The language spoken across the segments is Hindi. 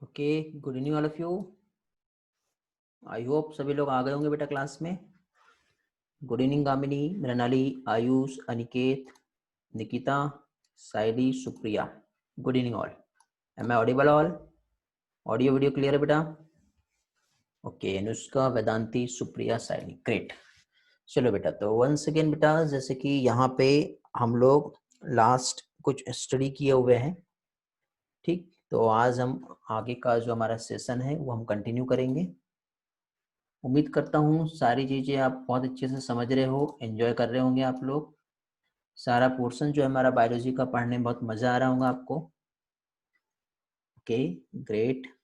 Okay, good evening all of you. I hope सभी लोग आ गए होंगे बेटा क्लास में। Good evening Gamini, Mrinali, Ayush, Aniket, Nikita, Saili, Supriya. Good evening all. Am I audible all? Audio video clear है बेटा? Okay, Anushka, Vedanti, Supriya, Saili, great. चलो बेटा, तो वंस अगेन बेटा, जैसे कि यहाँ पे हम लोग लास्ट कुछ स्टडी किए हुए हैं, ठीक। तो आज हम आगे का जो हमारा सेशन है वो हम कंटिन्यू करेंगे। उम्मीद करता हूँ सारी चीज़ें आप बहुत अच्छे से समझ रहे हो, एंजॉय कर रहे होंगे आप लोग। सारा पोर्शन जो है हमारा बायोलॉजी का पढ़ने में बहुत मज़ा आ रहा होगा आपको। Okay, great.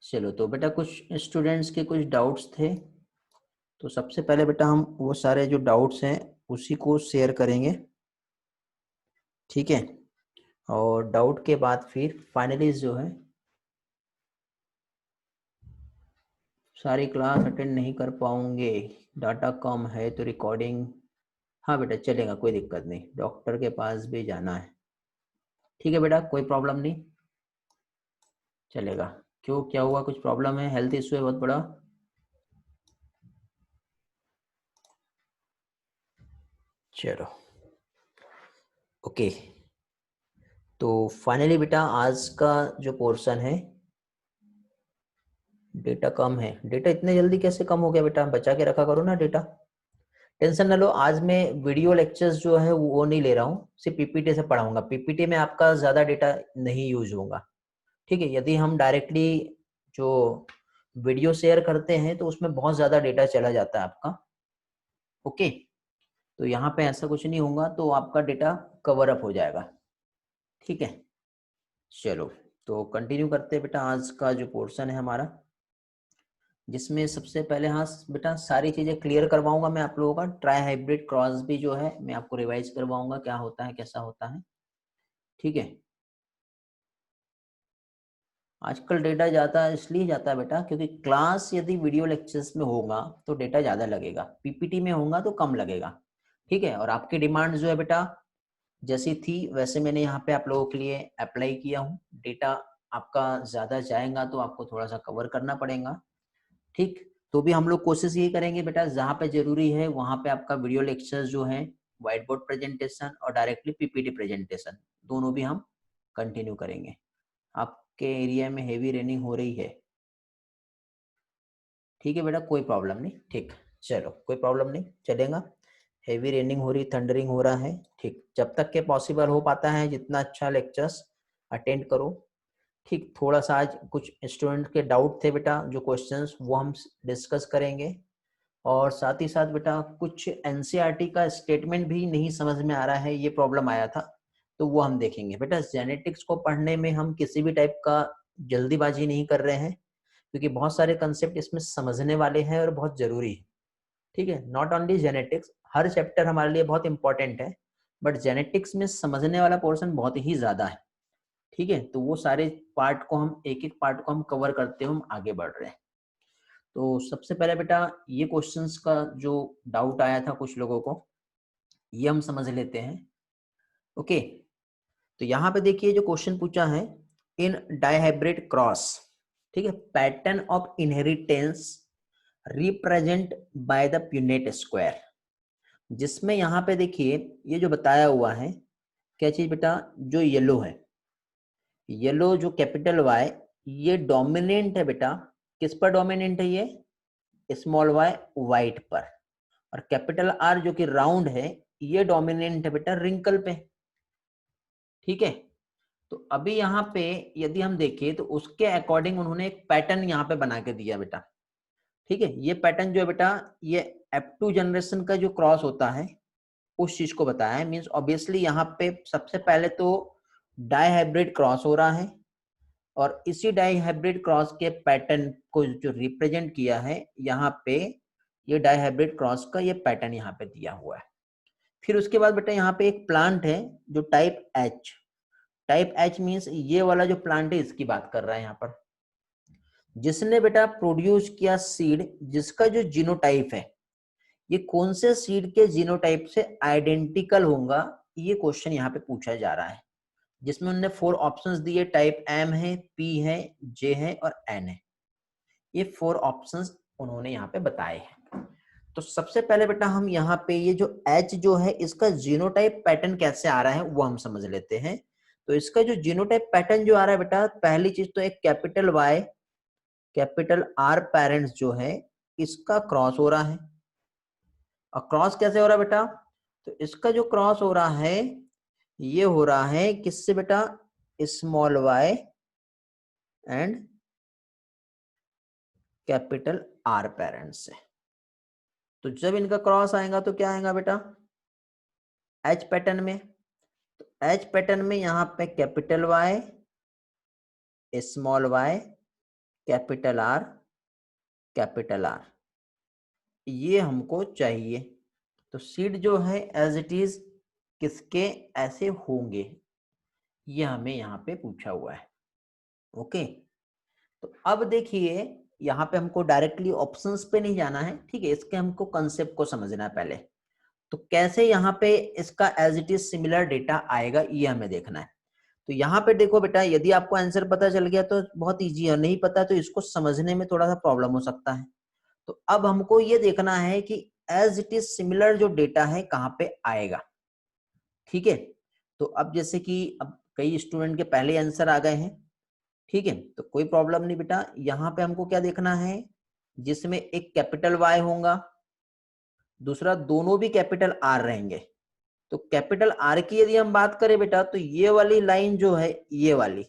चलो, तो बेटा कुछ स्टूडेंट्स के कुछ डाउट्स थे, तो सबसे पहले बेटा हम वो सारे जो डाउट्स हैं उसी को शेयर करेंगे, ठीक है। और डाउट के बाद फिर फाइनली जो है सारी क्लास अटेंड नहीं कर पाऊंगे, डाटा कम है तो रिकॉर्डिंग। हाँ बेटा चलेगा, कोई दिक्कत नहीं, डॉक्टर के पास भी जाना है, ठीक है बेटा, कोई प्रॉब्लम नहीं, चलेगा। क्यों, क्या हुआ, कुछ प्रॉब्लम है, हेल्थ इशू है बहुत बड़ा? चलो ओके, तो फाइनली बेटा आज का जो पोर्शन है, डेटा कम है। डेटा इतने जल्दी कैसे कम हो गया बेटा, बचा के रखा करो ना डेटा। टेंशन ना लो, आज मैं वीडियो लेक्चर्स जो है वो नहीं ले रहा हूँ, सिर्फ पीपीटी से पढ़ाऊंगा। पीपीटी में आपका ज्यादा डेटा नहीं यूज होगा, ठीक है। यदि हम डायरेक्टली जो वीडियो शेयर करते हैं तो उसमें बहुत ज्यादा डेटा चला जाता है आपका, ओके। तो यहाँ पे ऐसा कुछ नहीं होगा, तो आपका डेटा कवर अप हो जाएगा, ठीक है। चलो, तो कंटिन्यू करते हैं बेटा आज का जो पोर्शन है हमारा, जिसमें सबसे पहले, हाँ बेटा सारी चीजें क्लियर करवाऊंगा मैं आप लोगों का। ट्राई हाइब्रिड क्रॉस भी जो है मैं आपको रिवाइज करवाऊंगा, क्या होता है कैसा होता है, ठीक है। आजकल डेटा जाता इसलिए जाता है बेटा क्योंकि क्लास यदि वीडियो लेक्चर्स में होगा तो डेटा ज्यादा लगेगा, पीपीटी में होगा तो कम लगेगा, ठीक है। और आपकी डिमांड जो है बेटा जैसी थी वैसे मैंने यहाँ पे आप लोगों के लिए अप्लाई किया हूँ। डेटा आपका ज्यादा जाएगा तो आपको थोड़ा सा कवर करना पड़ेगा, ठीक। तो भी हम लोग कोशिश ये करेंगे बेटा, जहाँ पे जरूरी है वहाँ पे आपका वीडियो लेक्चर जो है, व्हाइट बोर्ड प्रेजेंटेशन और डायरेक्टली पीपीटी प्रेजेंटेशन, दोनों भी हम कंटिन्यू करेंगे। आपके एरिया में हेवी रेनिंग हो रही है, ठीक है बेटा, कोई प्रॉब्लम नहीं, ठीक। चलो कोई प्रॉब्लम नहीं, चलेगा। हेवी रेनिंग हो रही, थंडरिंग हो रहा है, ठीक। जब तक के पॉसिबल हो पाता है जितना अच्छा लेक्चर्स अटेंड करो, ठीक। थोड़ा सा आज कुछ स्टूडेंट के डाउट थे बेटा, जो क्वेश्चंस वो हम डिस्कस करेंगे। और साथ ही साथ बेटा कुछ एनसीईआरटी का स्टेटमेंट भी नहीं समझ में आ रहा है, ये प्रॉब्लम आया था, तो वो हम देखेंगे बेटा। जेनेटिक्स को पढ़ने में हम किसी भी टाइप का जल्दीबाजी नहीं कर रहे हैं, क्योंकि बहुत सारे कंसेप्ट इसमें समझने वाले हैं और बहुत जरूरी है, ठीक है। Not only genetics, her chapter हमारे लिए बहुत इंपॉर्टेंट है, बट जेनेटिक्स में समझने वाला पोर्शन बहुत ही ज्यादा है, ठीक है। तो वो सारे पार्ट को हम एक एक पार्ट को हम कवर करते हुए हम आगे बढ़ रहे हैं। तो सबसे पहले बेटा ये क्वेश्चंस का जो डाउट आया था कुछ लोगों को, ये हम समझ लेते हैं, ओके। तो यहाँ पे देखिए जो क्वेश्चन पूछा है, इन डायहाइब्रिड क्रॉस, ठीक है, pattern of inheritance represent by the Punnett square. जिसमें यहाँ पे देखिए ये जो बताया हुआ है, क्या चीज बेटा, जो येलो है, येलो जो कैपिटल वाई, ये डोमिनेंट है बेटा, किस पर डोमिनेंट है, ये स्मॉल वाई वाइट पर। और कैपिटल आर जो कि राउंड है, ये डोमिनेंट है बेटा रिंकल पे, ठीक है। तो अभी यहाँ पे यदि हम देखें तो उसके अकॉर्डिंग उन्होंने एक पैटर्न यहाँ पे बना के दिया बेटा, ठीक है। ये पैटर्न जो है बेटा, ये F2 जनरेशन का जो क्रॉस होता है उस चीज को बताया है। मींस ऑब्वियसली यहाँ पे सबसे पहले तो डाइहाइब्रिड क्रॉस हो रहा है, और इसी डाइहाइब्रिड क्रॉस के पैटर्न को जो रिप्रेजेंट किया है यहाँ पे, ये डाइहाइब्रिड क्रॉस का ये पैटर्न यहाँ पे दिया हुआ है। फिर उसके बाद बेटा यहाँ पे एक प्लांट है जो type H, type H means ये वाला जो प्लांट है इसकी बात कर रहा है यहाँ पर। जिसने बेटा प्रोड्यूस किया सीड जिसका जो जीनोटाइप है ये कौन से सीड के जीनोटाइप से आइडेंटिकल होगा, ये क्वेश्चन यहाँ पे पूछा जा रहा है, जिसमें उन्होंने 4 ऑप्शंस दिए, टाइप एम है, पी है, जे है और एन है। ये 4 ऑप्शंस उन्होंने यहाँ पे बताए हैं। तो सबसे पहले बेटा हम यहाँ पे ये जो H जो है इसका जीनोटाइप पैटर्न कैसे आ रहा है वो हम समझ लेते हैं। तो इसका जो जीनोटाइप पैटर्न जो आ रहा है बेटा, पहली चीज तो एक capital Y capital R parents जो है इसका क्रॉस हो रहा है। और क्रॉस कैसे हो रहा है बेटा, तो इसका जो क्रॉस हो रहा है ये हो रहा है किससे बेटा, small y and capital R parents से। तो जब इनका क्रॉस आएगा तो क्या आएगा बेटा, H पैटर्न में। तो H पैटर्न में यहाँ पे capital Y small y capital R ये हमको चाहिए। तो सीड जो है एज इट इज किसके ऐसे होंगे, ये हमें यहाँ पे पूछा हुआ है। ओके, तो अब देखिए यहाँ पे हमको डायरेक्टली ऑप्शंस पे नहीं जाना है, ठीक है, इसके हमको कंसेप्ट को समझना है पहले। तो कैसे यहाँ पे इसका as it is similar data आएगा ये हमें देखना है। तो यहाँ पे देखो बेटा, यदि आपको आंसर पता चल गया तो बहुत इजी है, नहीं पता तो इसको समझने में थोड़ा सा प्रॉब्लम हो सकता है। तो अब हमको ये देखना है कि एज इट इज सिमिलर जो डेटा है कहाँ पे आएगा, ठीक है। तो अब जैसे कि अब कई स्टूडेंट के पहले आंसर आ गए हैं, ठीक है, तो कोई प्रॉब्लम नहीं बेटा। यहाँ पे हमको क्या देखना है, जिसमें एक कैपिटल Y होगा, दूसरा दोनों भी कैपिटल R रहेंगे। तो कैपिटल R की यदि हम बात करें बेटा, तो ये वाली लाइन जो है ये वाली,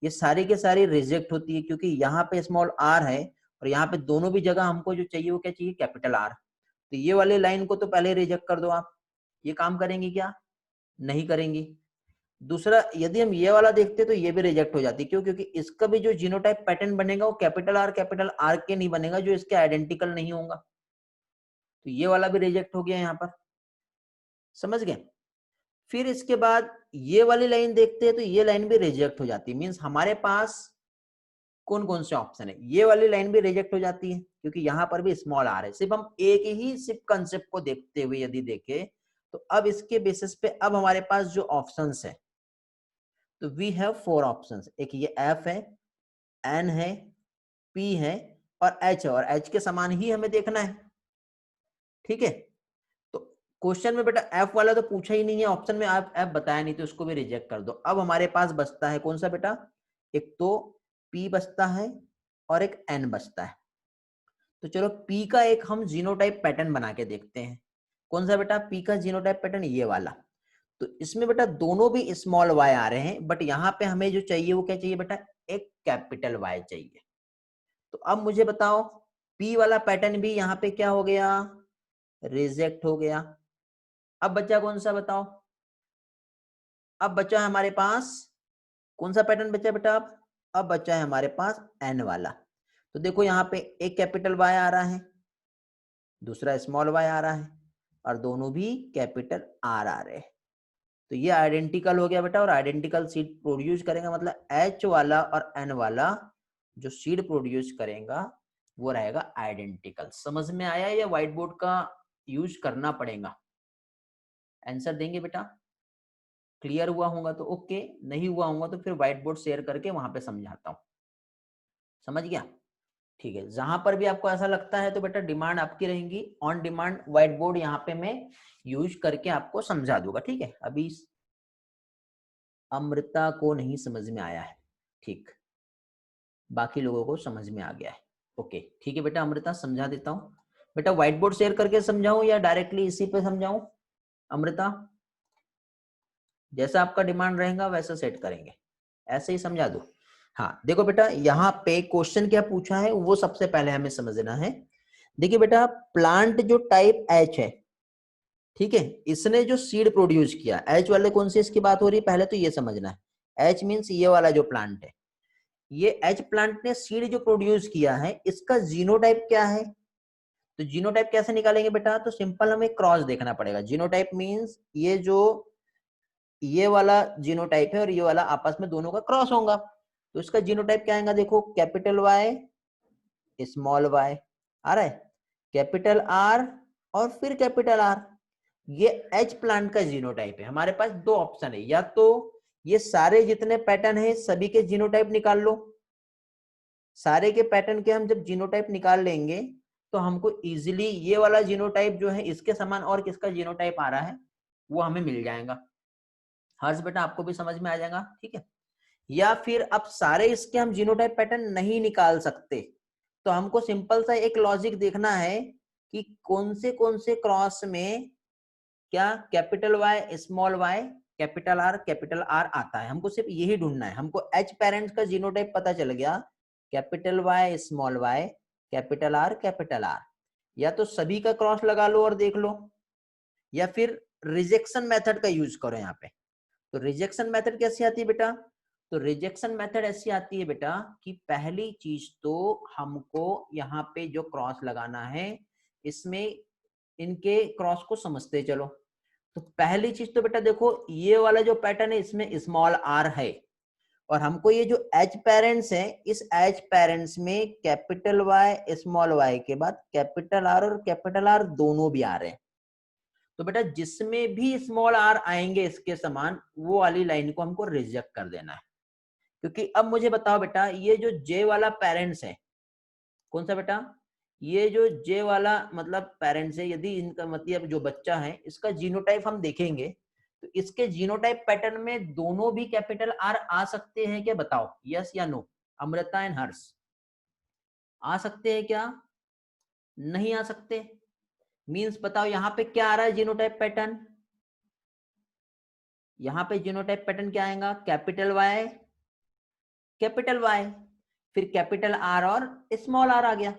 ये सारी के सारी रिजेक्ट होती है, क्योंकि यहाँ पे स्मॉल r है और यहाँ पे दोनों भी जगह हमको जो चाहिए वो क्या चाहिए, कैपिटल R। तो ये वाली लाइन को तो पहले रिजेक्ट कर दो आप। ये काम करेंगी क्या, नहीं करेंगी। दूसरा यदि हम ये वाला देखते तो ये भी रिजेक्ट हो जाती, क्यों, क्योंकि इसका भी जो जीनोटाइप पैटर्न बनेगा वो कैपिटल R के नहीं बनेगा, जो इसके आइडेंटिकल नहीं होगा। तो ये वाला भी रिजेक्ट हो गया यहाँ पर, समझ गए। फिर इसके बाद ये वाली लाइन देखते हैं तो ये लाइन भी रिजेक्ट हो जाती है। मींस हमारे पास कौन कौन से ऑप्शन है, ये वाली लाइन भी रिजेक्ट हो जाती है क्योंकि यहाँ पर भी स्मॉल r है। सिर्फ हम एक ही सिर्फ कंसेप्ट को देखते हुए यदि देखें तो अब इसके बेसिस पे अब हमारे पास जो ऑप्शंस है, तो वी हैव 4 ऑप्शंस। एक ये f है, n है, p है और h है, और h के समान ही हमें देखना है, ठीक है। तो क्वेश्चन में बेटा f वाला तो पूछा ही नहीं है, ऑप्शन में आप f बताया नहीं, तो उसको भी रिजेक्ट कर दो। अब हमारे पास बचता है कौन सा बेटा, एक तो p बचता है और एक n बचता है। तो चलो p का एक हम जीनोटाइप पैटर्न बना के देखते हैं। कौन सा बेटा, p का जीनोटाइप पैटर्न ये वाला। तो इसमें बेटा दोनों भी स्मॉल y आ रहे हैं, बट यहाँ पे हमें जो चाहिए वो क्या चाहिए बेटा, एक कैपिटल Y चाहिए। तो अब मुझे बताओ p वाला पैटर्न भी यहाँ पे क्या हो गया, रिजेक्ट हो गया। अब बचा कौन सा बताओ, अब बचा है हमारे पास कौन सा पैटर्न बचा बेटा, अब बचा है हमारे पास n वाला। तो देखो यहाँ पे एक कैपिटल Y आ रहा है, दूसरा स्मॉल y आ रहा है और दोनों भी कैपिटल R आ रहे हैं। तो ये आइडेंटिकल हो गया बेटा, और आइडेंटिकल सीड प्रोड्यूस करेगा, मतलब H वाला और N वाला जो सीड प्रोड्यूस करेगा वो रहेगा आइडेंटिकल। समझ में आया, या व्हाइट बोर्ड का यूज करना पड़ेगा, आंसर देंगे बेटा। क्लियर हुआ होगा तो ओके, नहीं हुआ होगा तो फिर व्हाइट बोर्ड शेयर करके वहां पे समझाता हूँ, समझ गया, ठीक है। जहां पर भी आपको ऐसा लगता है तो बेटा डिमांड आपकी रहेगी, ऑन डिमांड व्हाइट बोर्ड यहाँ पे मैं यूज करके आपको समझा दूंगा, ठीक है। अभी अमृता को नहीं समझ में आया है, ठीक, बाकी लोगों को समझ में आ गया है, ओके ठीक है बेटा। अमृता समझा देता हूँ बेटा, व्हाइट बोर्ड शेयर करके समझाऊं या डायरेक्टली इसी पे समझाऊं, अमृता जैसा आपका डिमांड रहेगा वैसा सेट करेंगे, ऐसे ही समझा दो। हाँ देखो बेटा, यहाँ पे क्वेश्चन क्या पूछा है वो सबसे पहले हमें समझना है। देखिए बेटा, प्लांट जो टाइप एच है, ठीक है, इसने जो सीड प्रोड्यूस किया, एच वाले कौन से इसकी बात हो रही है, पहले तो ये समझना है। एच मीन्स ये वाला जो प्लांट है, ये एच प्लांट ने सीड जो प्रोड्यूस किया है इसका जीनोटाइप क्या है। तो जीनोटाइप कैसे निकालेंगे बेटा, तो सिंपल हमें क्रॉस देखना पड़ेगा। जीनोटाइप मीन्स ये जो ये वाला जीनोटाइप है और ये वाला आपस में दोनों का क्रॉस होगा, तो इसका जीनोटाइप क्या आएगा, देखो कैपिटल Y स्मॉल वाई आ रहा है, कैपिटल आर और फिर कैपिटल आर। ये एच प्लांट का जीनोटाइप है। हमारे पास दो ऑप्शन है, या तो ये सारे जितने पैटर्न है सभी के जीनोटाइप निकाल लो। सारे के पैटर्न के हम जब जीनोटाइप निकाल लेंगे तो हमको इजीली ये वाला जीनोटाइप जो है इसके समान और किसका जीनोटाइप आ रहा है वो हमें मिल जाएगा। हर्ष बेटा आपको भी समझ में आ जाएगा, ठीक है। या फिर अब सारे इसके हम जीनोटाइप पैटर्न नहीं निकाल सकते, तो हमको सिंपल सा एक लॉजिक देखना है कि कौन से क्रॉस में क्या capital Y small Y capital R आता है। हमको सिर्फ यही ढूंढना है। हमको एच पेरेंट्स का जीनोटाइप पता चल गया, capital Y small Y capital R. या तो सभी का क्रॉस लगा लो और देख लो, या फिर रिजेक्शन मेथड का यूज करो यहाँ पे। तो रिजेक्शन मेथड कैसी आती है बेटा? तो रिजेक्शन मेथड ऐसी आती है बेटा कि पहली चीज तो हमको यहाँ पे जो क्रॉस लगाना है इसमें इनके क्रॉस को समझते चलो। तो पहली चीज तो बेटा देखो, ये वाला जो पैटर्न है इसमें स्मॉल आर है, और हमको ये जो एच पेरेंट्स है इस एच पेरेंट्स में कैपिटल वाई स्मॉल वाई के बाद कैपिटल आर और कैपिटल आर दोनों भी आ रहे हैं। तो बेटा जिसमें भी स्मॉल आर आएंगे इसके समान वो वाली लाइन को हमको रिजेक्ट कर देना है। क्योंकि अब मुझे बताओ बेटा, ये जो जे वाला पेरेंट्स है कौन सा बेटा? ये जो जे वाला मतलब पेरेंट्स है, यदि इनका मतलब जो बच्चा है इसका जीनोटाइप हम देखेंगे तो इसके जीनोटाइप पैटर्न में दोनों भी कैपिटल आर आ सकते हैं क्या? बताओ यस या नो। अमृता एंड हर्ष आ सकते हैं क्या? नहीं आ सकते। मींस बताओ यहाँ पे क्या आ रहा है जीनोटाइप पैटर्न? यहाँ पे जीनोटाइप पैटर्न क्या आएगा? कैपिटल वाई फिर कैपिटल आर और स्मॉल आर आ गया।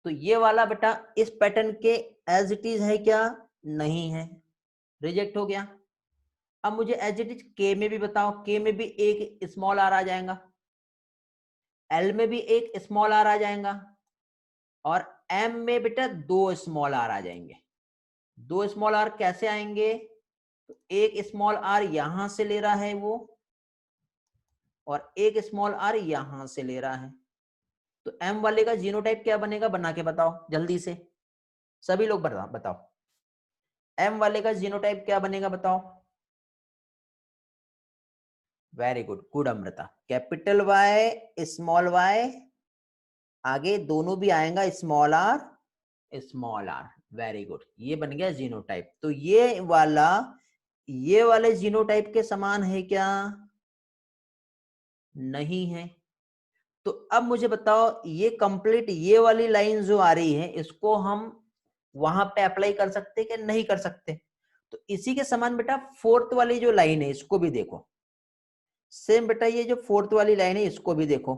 तो ये वाला बेटा इस पैटर्न के एज इट इज है क्या? नहीं है, रिजेक्ट हो गया। अब मुझे एज इट इज के में भी बताओ, के में भी एक स्मॉल आर आ जाएगा, एल में भी एक स्मॉल आर आ जाएगा, और एम में बेटा दो स्मॉल आर आ जाएंगे। दो स्मॉल आर कैसे आएंगे? तो एक स्मॉल आर यहां से ले रहा है वो, और एक स्मॉल आर यहां से ले रहा है। तो एम वाले का जीनोटाइप क्या बनेगा? बना के बताओ जल्दी से, सभी लोग बताओ एम वाले का जीनोटाइप क्या बनेगा बताओ। Very good, good Amrita. Capital Y small Y, आगे दोनों भी आएगा स्मॉल आर। वेरी गुड, ये बन गया जीनोटाइप। तो ये वाले जीनोटाइप के समान है क्या? नहीं है। तो अब मुझे बताओ ये कंप्लीट ये वाली लाइन जो आ रही है इसको हम वहां पे अप्लाई कर सकते कि नहीं कर सकते? तो इसी के समान बेटा फोर्थ वाली जो लाइन है इसको भी देखो। सेम बेटा ये जो फोर्थ वाली लाइन है इसको भी देखो।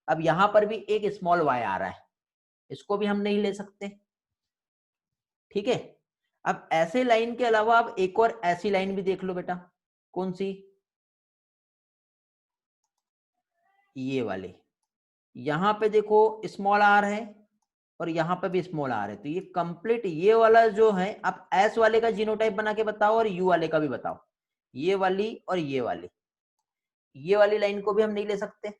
अब यहां पर भी एक स्मॉल वाई आ रहा है, इसको भी हम नहीं ले सकते, ठीक है। अब ऐसे लाइन के अलावा अब एक और ऐसी लाइन भी देख लो बेटा। कौन सी? ये वाली। यहां पे देखो स्मॉल आर है और यहां पे भी स्मॉल आर है। तो ये कंप्लीट ये वाला जो है, आप एस वाले का जीनोटाइप बना के बताओ और यू वाले का भी बताओ। ये वाली और ये वाली लाइन को भी हम नहीं ले सकते।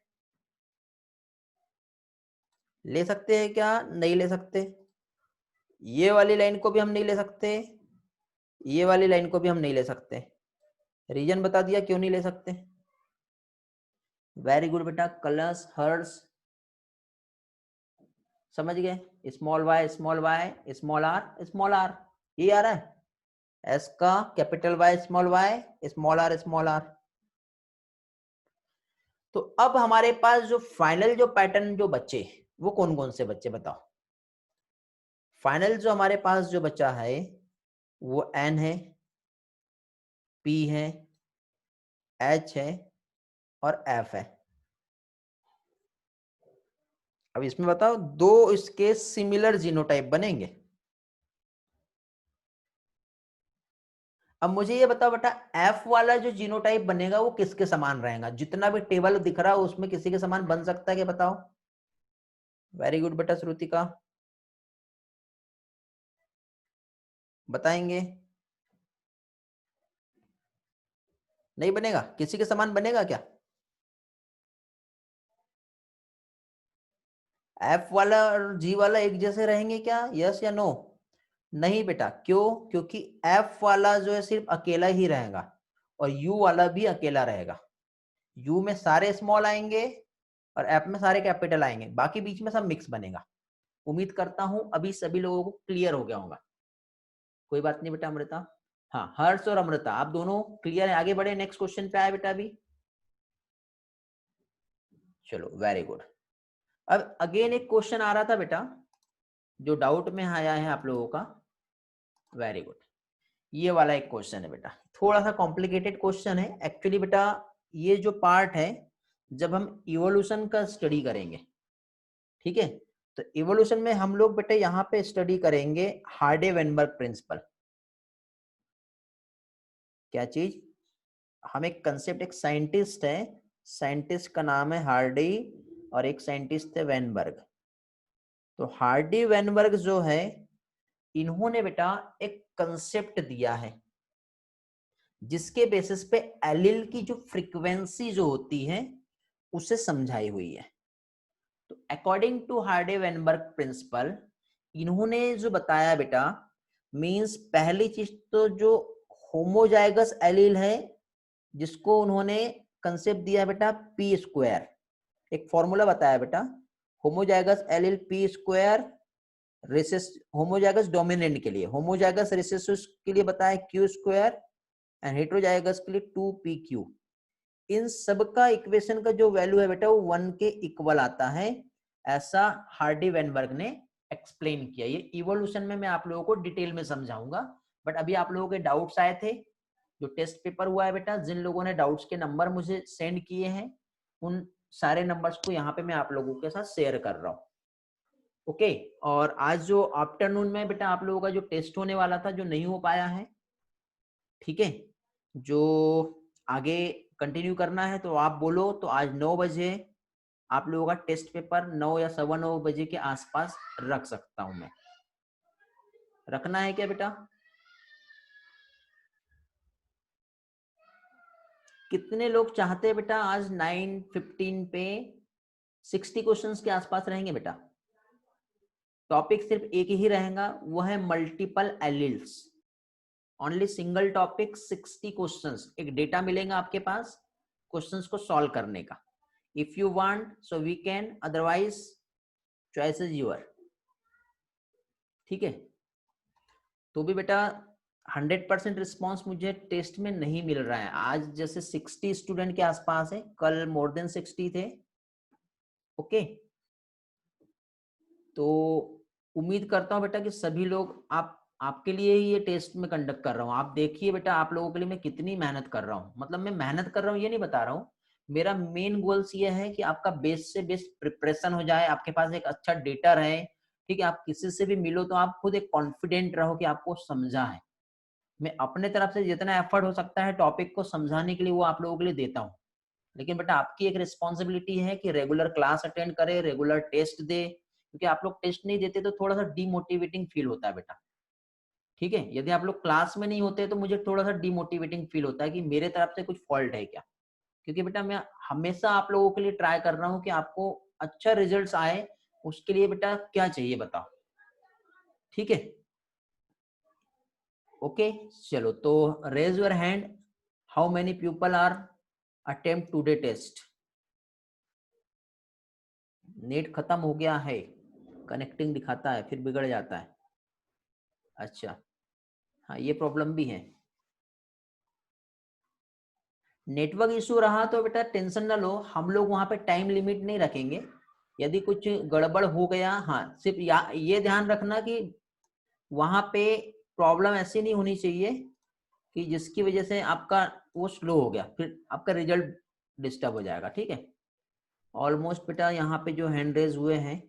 ले सकते हैं क्या? नहीं ले सकते। ये वाली लाइन को भी हम नहीं ले सकते, ये वाली लाइन को भी हम नहीं ले सकते। रीजन बता दिया क्यों नहीं ले सकते। वेरी गुड बेटा, कलर्स हर्स समझ गए। स्मॉल वाई स्मॉल आर ये आ रहा है एस का, कैपिटल वाई स्मॉल आर। तो अब हमारे पास जो फाइनल जो पैटर्न जो बच्चे वो कौन कौन से बच्चे बताओ। फाइनल जो हमारे पास जो बच्चा है वो एन है, पी है, एच है और एफ है। अब इसमें बताओ दो इसके सिमिलर जीनोटाइप बनेंगे। अब मुझे ये बताओ बेटा एफ वाला जो जीनोटाइप बनेगा वो किसके समान रहेगा? जितना भी टेबल दिख रहा है उसमें किसी के समान बन सकता है क्या? बताओ। वेरी गुड बेटा श्रुतिका, बताएंगे। नहीं बनेगा, किसी के समान बनेगा क्या? एफ वाला और जी वाला एक जैसे रहेंगे क्या, यस या नो? नहीं बेटा, क्यों? क्योंकि एफ वाला जो है सिर्फ अकेला ही रहेगा और यू वाला भी अकेला रहेगा। यू में सारे स्मॉल आएंगे और एफ में सारे कैपिटल आएंगे, बाकी बीच में सब मिक्स बनेगा। उम्मीद करता हूं अभी सभी लोगों को क्लियर हो गया होगा। कोई बात नहीं बेटा अमृता। हाँ, हर्ष और अमृता आप दोनों क्लियर है, आगे बढ़े, नेक्स्ट क्वेश्चन पे आए बेटा अभी। चलो वेरी गुड। अब अगेन एक क्वेश्चन आ रहा था बेटा जो डाउट में आया है आप लोगों का। वेरी गुड, ये वाला एक क्वेश्चन है बेटा, थोड़ा सा कॉम्प्लिकेटेड क्वेश्चन है एक्चुअली बेटा। ये जो पार्ट है जब हम इवोल्यूशन का स्टडी करेंगे, ठीक है, तो इवोल्यूशन में हम लोग बेटा यहाँ पे स्टडी करेंगे हार्डे-वेनबर्ग प्रिंसिपल। क्या चीज? हम एक कंसेप्ट, एक साइंटिस्ट है, साइंटिस्ट का नाम है हार्डी और एक साइंटिस्ट है वेनबर्ग। तो हार्डी वेनबर्ग जो है इन्होंने बेटा एक कंसेप्ट दिया है जिसके बेसिस पे एलील की जो फ्रीक्वेंसी जो होती है उसे समझाई हुई है। तो according to Hardy Weinberg principle इन्होंने जो बताया बेटा, मींस पहली चीज तो जो होमोजाइगस एलील है जिसको उन्होंने कंसेप्ट दिया बेटा पी स्क्वायर, एक फॉर्मूला बताया बेटा, homozygous allele P square, homozygous dominant के लिए, होमोजाइगस रिसेसिव के लिए बताया क्यू स्क्वायर एंड हेटेरोजाइगस के लिए 2pq। इन सब का इक्वेशन का जो वैल्यू है बेटा वो 1 के इक्वल आता है, ऐसा हार्डी वेनबर्ग ने एक्सप्लेन किया। ये इवोल्यूशन में मैं आप लोगों को डिटेल में समझाऊंगा, बट अभी आप लोगों के डाउट्स आए थे, जो टेस्ट पेपर हुआ है बेटा, जिन लोगों ने डाउट्स के नंबर मुझे सेंड किए हैं उन सारे नंबर्स को यहाँ पे मैं आप लोगों के साथ शेयर कर रहा हूँ। ओके, और आज जो आफ्टरनून में बेटा आप लोगों का जो टेस्ट होने वाला था जो नहीं हो पाया है, ठीक है, जो आगे कंटिन्यू करना है तो आप बोलो, तो आज 9 बजे आप लोगों का टेस्ट पेपर 9 या 9:15 बजे के आसपास रख सकता हूं मैं। रखना है क्या बेटा? कितने लोग चाहते हैं बेटा आज 9:15 पे 60 क्वेश्चंस के आसपास रहेंगे बेटा? टॉपिक सिर्फ एक ही रहेगा, वो है multiple alleles, only single topic, 60 questions, एक डेटा मिलेगा आपके पास क्वेश्चंस को सॉल्व करने का। If you want so we can, otherwise choice is your, ठीक है। तो भी बेटा 100% रिस्पॉन्स मुझे टेस्ट में नहीं मिल रहा है। आज जैसे 60 स्टूडेंट के आसपास है, कल मोर देन 60 थे। ओके, तो उम्मीद करता हूँ बेटा कि सभी लोग, आपके लिए ही ये टेस्ट में कंडक्ट कर रहा हूँ। आप देखिए बेटा आप लोगों के लिए मैं कितनी मेहनत कर रहा हूँ, मतलब मैं मेहनत कर रहा हूँ ये नहीं बता रहा हूँ, मेरा मेन गोल्स ये है कि आपका बेस्ट से बेस्ट प्रिपरेशन हो जाए, आपके पास एक अच्छा डेटा रहे, ठीक है, आप किसी से भी मिलो तो आप खुद एक कॉन्फिडेंट रहो कि आपको समझा है। मैं अपने तरफ से जितना एफर्ट हो सकता है टॉपिक को समझाने के लिए वो आप लोगों के लिए देता हूँ, लेकिन बेटा आपकी एक रिस्पॉन्सिबिलिटी है कि रेगुलर क्लास अटेंड करे, रेगुलर टेस्ट दे, क्योंकि आप लोग टेस्ट नहीं देते तो थोड़ा सा डीमोटिवेटिंग फील होता है बेटा, ठीक है। यदि आप लोग क्लास में नहीं होते तो मुझे थोड़ा सा डीमोटिवेटिंग फील होता है कि मेरे तरफ से कुछ फॉल्ट है क्या, क्योंकि बेटा मैं हमेशा आप लोगों के लिए ट्राई कर रहा हूँ कि आपको अच्छा रिजल्ट आए, उसके लिए बेटा क्या चाहिए बताओ, ठीक है। ओके, चलो तो raise your hand, how many people are attempt today test. Net खत्म हो गया है, कनेक्टिंग दिखाता है फिर बिगड़ जाता है। अच्छा, हाँ ये प्रॉब्लम भी है। नेटवर्क इशू रहा तो बेटा टेंशन ना लो, हम लोग वहां पे टाइम लिमिट नहीं रखेंगे। यदि कुछ गड़बड़ हो गया, हाँ सिर्फ ये ध्यान रखना कि वहां पे प्रॉब्लम ऐसी नहीं होनी चाहिए कि जिसकी वजह से आपका वो स्लो हो गया, फिर आपका रिजल्ट डिस्टर्ब हो जाएगा, ठीक है। ऑलमोस्ट बेटा यहाँ पे जो हैंड रेज हुए हैं,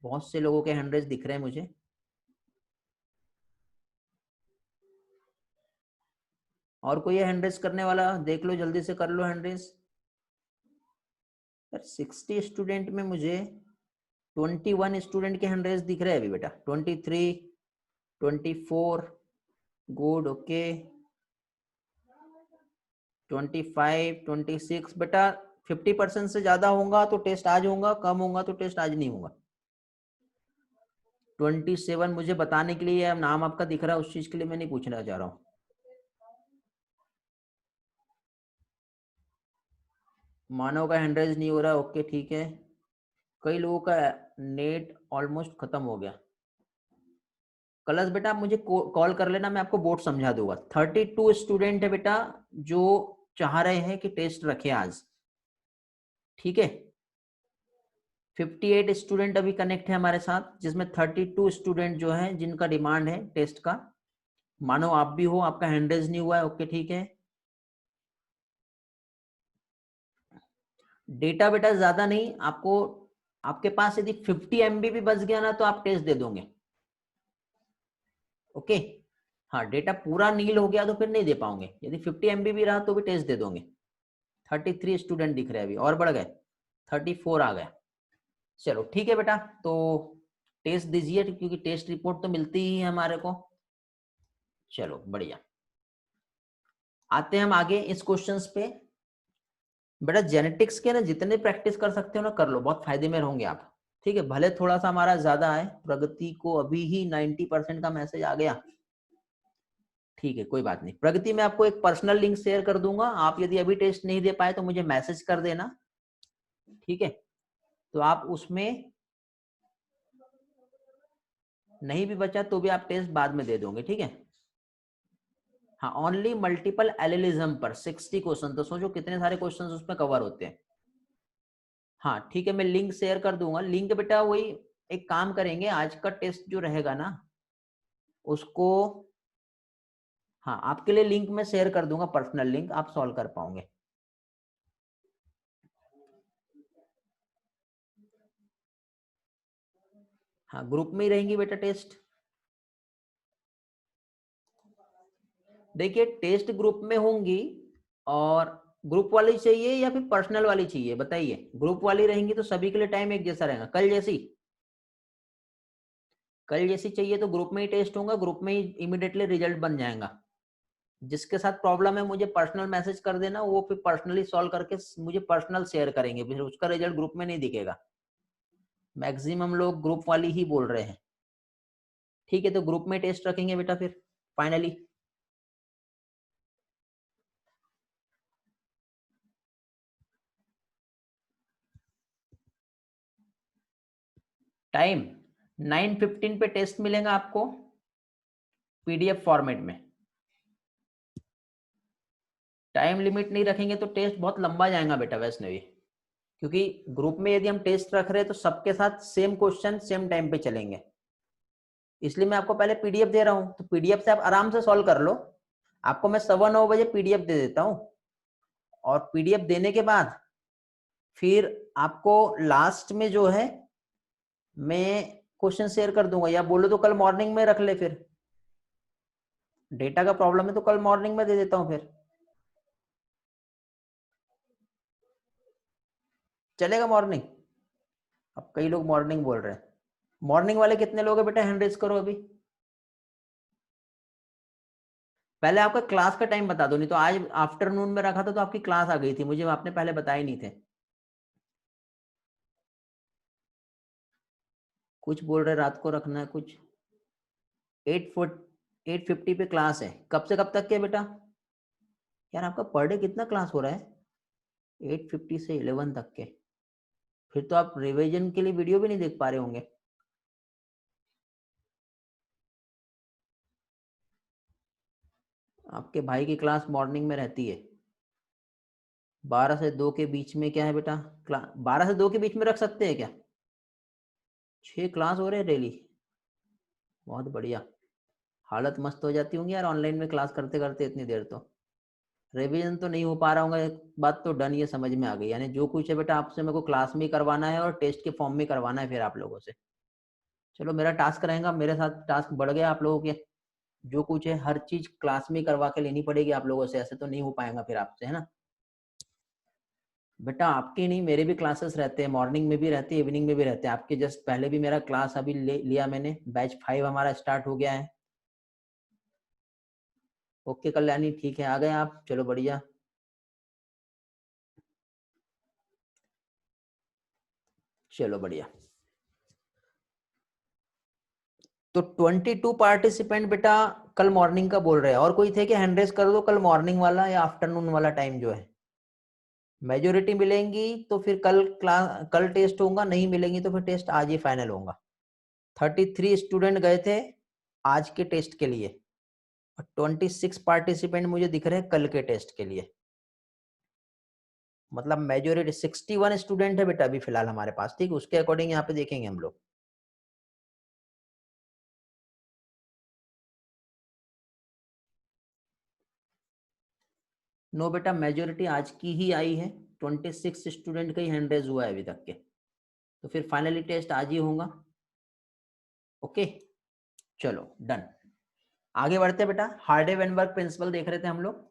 बहुत से लोगों के हैंड रेज दिख रहे हैं मुझे। और कोई हैंड रेज करने वाला देख लो, जल्दी से कर लो हैंड रेज। 60 स्टूडेंट में मुझे 21 स्टूडेंट के हैंड रेज दिख रहे हैं अभी बेटा, 23, 24, गुड, ओके, 25, 26 बेटा 50% से ज्यादा होगा तो टेस्ट आज होगा, कम होगा तो टेस्ट आज नहीं होगा। 27 मुझे बताने के लिए नाम आपका दिख रहा है, उस चीज के लिए मैं नहीं पूछना चाह रहा हूँ। मानव का हैंड रेज नहीं हो रहा, ओके ठीक है। कई लोगों का नेट ऑलमोस्ट खत्म हो गया। कलर्स बेटा आप मुझे कॉल कर लेना, मैं आपको बोर्ड समझा दूंगा। 32 स्टूडेंट है बेटा जो चाह रहे हैं कि टेस्ट रखे आज, ठीक है। 58 स्टूडेंट अभी कनेक्ट है हमारे साथ, जिसमें 32 स्टूडेंट जो हैं जिनका डिमांड है टेस्ट का। मानो आप भी हो, आपका हैंड रेज नहीं हुआ है, ओके ठीक है। डेटा बेटा ज्यादा नहीं आपको, आपके पास यदि 50 MB भी बच गया ना तो आप टेस्ट दे दोगे, ओके। हाँ डेटा पूरा नील हो गया तो फिर नहीं दे पाओगे, यदि 50 MB भी रहा तो भी टेस्ट दे दोगे। 33 स्टूडेंट दिख रहे हैं अभी, और बढ़ गए 34 आ गए। चलो ठीक है बेटा, तो टेस्ट दीजिए क्योंकि टेस्ट रिपोर्ट तो मिलती ही है हमारे को। चलो बढ़िया, आते हैं हम आगे इस क्वेश्चंस पे। बेटा जेनेटिक्स के ना जितने प्रैक्टिस कर सकते हो ना कर लो, बहुत फायदे में रहोगे आप, ठीक है। भले थोड़ा सा हमारा ज्यादा है, प्रगति को अभी ही 90% का मैसेज आ गया, ठीक है कोई बात नहीं। प्रगति में आपको एक पर्सनल लिंक शेयर कर दूंगा, आप यदि अभी टेस्ट नहीं दे पाए तो मुझे मैसेज कर देना, ठीक है। तो आप उसमें नहीं भी बचा तो भी आप टेस्ट बाद में दे दोगे, ठीक है। हाँ ओनली मल्टीपल एलिलिज्म पर 60 क्वेश्चन, तो सोचो कितने सारे क्वेश्चन उसमें कवर होते हैं। हाँ ठीक है, मैं लिंक शेयर कर दूंगा। लिंक बेटा वही, एक काम करेंगे, आज का टेस्ट जो रहेगा ना उसको, हाँ आपके लिए लिंक मैं शेयर कर दूंगा, पर्सनल लिंक, आप सॉल्व कर पाओगे। हाँ ग्रुप में ही रहेंगी बेटा टेस्ट। देखिए टेस्ट ग्रुप में होंगी, और ग्रुप वाली चाहिए या फिर पर्सनल वाली चाहिए बताइए। ग्रुप वाली रहेंगी तो सभी के लिए टाइम एक जैसा रहेगा, कल जैसी। कल जैसी चाहिए तो ग्रुप में ही टेस्ट होगा, ग्रुप में ही इमीडिएटली रिजल्ट बन जाएगा। जिसके साथ प्रॉब्लम है मुझे पर्सनल मैसेज कर देना, वो फिर पर्सनली सॉल्व करके मुझे पर्सनल शेयर करेंगे, फिर उसका रिजल्ट ग्रुप में नहीं दिखेगा। मैक्सिमम लोग ग्रुप वाली ही बोल रहे हैं, ठीक है। तो ग्रुप में टेस्ट रखेंगे बेटा फिर फाइनली। टाइम 9:15 पे टेस्ट मिलेगा आपको PDF फॉर्मेट में। टाइम लिमिट नहीं रखेंगे तो टेस्ट बहुत लंबा जाएगा बेटा वैष्णवी, क्योंकि ग्रुप में यदि हम टेस्ट रख रहे हैं तो सबके साथ सेम क्वेश्चन सेम टाइम पे चलेंगे, इसलिए मैं आपको पहले PDF दे रहा हूं, तो PDF से आप आराम से सॉल्व कर लो। आपको मैं 9:15 बजे PDF दे देता हूं, और PDF देने के बाद फिर आपको लास्ट में जो है मैं क्वेश्चन शेयर कर दूंगा, या बोलो तो कल मॉर्निंग में रख ले, फिर डेटा का प्रॉब्लम है तो कल मॉर्निंग में दे देता हूं फिर, चलेगा मॉर्निंग। अब कई लोग मॉर्निंग बोल रहे हैं, मॉर्निंग वाले कितने लोग हैं बेटा, हैंड रेज करो अभी। पहले आपका क्लास का टाइम बता दो, नहीं तो आज आफ्टरनून में रखा था तो आपकी क्लास आ गई थी, मुझे आपने पहले बताए नहीं थे। कुछ बोल रहे रात को रखना है कुछ। 850 पे क्लास है, कब से कब तक के बेटा। यार आपका पर डे कितना क्लास हो रहा है, 8:50 से 11 तक के। फिर तो आप रिवीजन के लिए वीडियो भी नहीं देख पा रहे होंगे। आपके भाई की क्लास मॉर्निंग में रहती है, 12 से 2 के बीच में क्या है बेटा, क्लास 12 से 2 के बीच में रख सकते हैं क्या। 6 क्लास हो रहे हैं डेली, बहुत बढ़िया। हालत मस्त हो जाती होंगी यार ऑनलाइन में क्लास करते करते इतनी देर तो। रिवीजन तो नहीं हो पा रहा होगा, एक बात तो डन ये समझ में आ गई, यानी जो कुछ है बेटा आपसे मेरे को क्लास में करवाना है और टेस्ट के फॉर्म में करवाना है फिर आप लोगों से। चलो मेरा टास्क रहेगा, मेरे साथ टास्क बढ़ गया आप लोगों के। जो कुछ है हर चीज क्लास में करवा के लेनी पड़ेगी आप लोगों से, ऐसे तो नहीं हो पाएगा फिर आपसे, है ना। बेटा आपके नहीं, मेरे भी क्लासेस रहते हैं, मॉर्निंग में भी रहते हैं, इवनिंग में भी रहते हैं। आपके जस्ट पहले भी मेरा क्लास अभी लिया मैंने, बैच 5 हमारा स्टार्ट हो गया है। ओके कल्याणी ठीक है, आ गए आप, चलो बढ़िया। चलो बढ़िया। तो 22 पार्टिसिपेंट बेटा कल मॉर्निंग का बोल रहे हैं, और कोई थे कि हैंड रेज कर दो कल मॉर्निंग वाला या आफ्टरनून वाला टाइम जो है। मेजोरिटी मिलेंगी तो फिर कल टेस्ट होगा, नहीं मिलेंगी तो फिर टेस्ट आज ही फाइनल होगा। 33 स्टूडेंट गए थे आज के टेस्ट के लिए और 26 पार्टिसिपेंट मुझे दिख रहे हैं कल के टेस्ट के लिए। मतलब मेजोरिटी 61 स्टूडेंट है बेटा अभी फिलहाल हमारे पास, ठीक है। उसके अकॉर्डिंग यहाँ पे देखेंगे हम लोग। नो बेटा मेजोरिटी आज की ही आई है, 26 स्टूडेंट का ही हैंड रेज हुआ है अभी तक के, तो फिर फाइनली टेस्ट आज ही होगा। ओके चलो डन। आगे बढ़ते हैं बेटा, हार्डे वेनबर्ग प्रिंसिपल देख रहे थे हम लोग।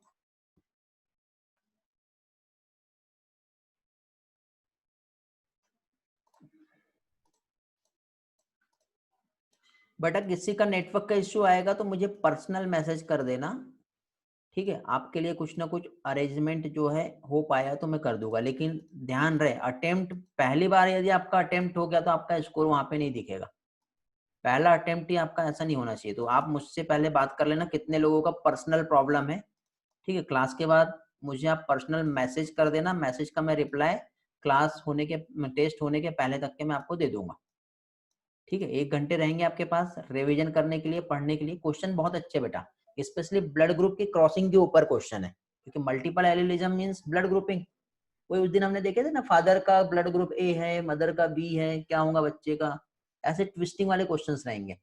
बेटा किसी का नेटवर्क का इश्यू आएगा तो मुझे पर्सनल मैसेज कर देना, ठीक है। आपके लिए कुछ ना कुछ अरेंजमेंट जो है हो पाया तो मैं कर दूंगा, लेकिन ध्यान रहे अटेम्प्ट पहली बार यदि आपका अटेम्प्ट हो गया तो आपका स्कोर वहां पे नहीं दिखेगा। पहला अटेम्प्ट ही आपका ऐसा नहीं होना चाहिए। तो आप मुझसे पहले बात कर लेना कितने लोगों का पर्सनल प्रॉब्लम है, ठीक है। क्लास के बाद मुझे आप पर्सनल मैसेज कर देना, मैसेज का मैं रिप्लाई क्लास होने के टेस्ट होने के पहले तक के मैं आपको दे दूंगा, ठीक है। 1 घंटे रहेंगे आपके पास रिवीजन करने के लिए, पढ़ने के लिए। क्वेश्चन बहुत अच्छे बेटा, स्पेशली ब्लड ग्रुप की क्रॉसिंग के ऊपर क्वेश्चन है, क्योंकि multiple allelism means blood grouping. वही उस दिन हमने देखे थे ना, फादर का ब्लड ग्रुप ए है, मदर का बी है, क्या होगा बच्चे का, ऐसे ट्विस्टिंग वाले क्वेश्चंस रहेंगे।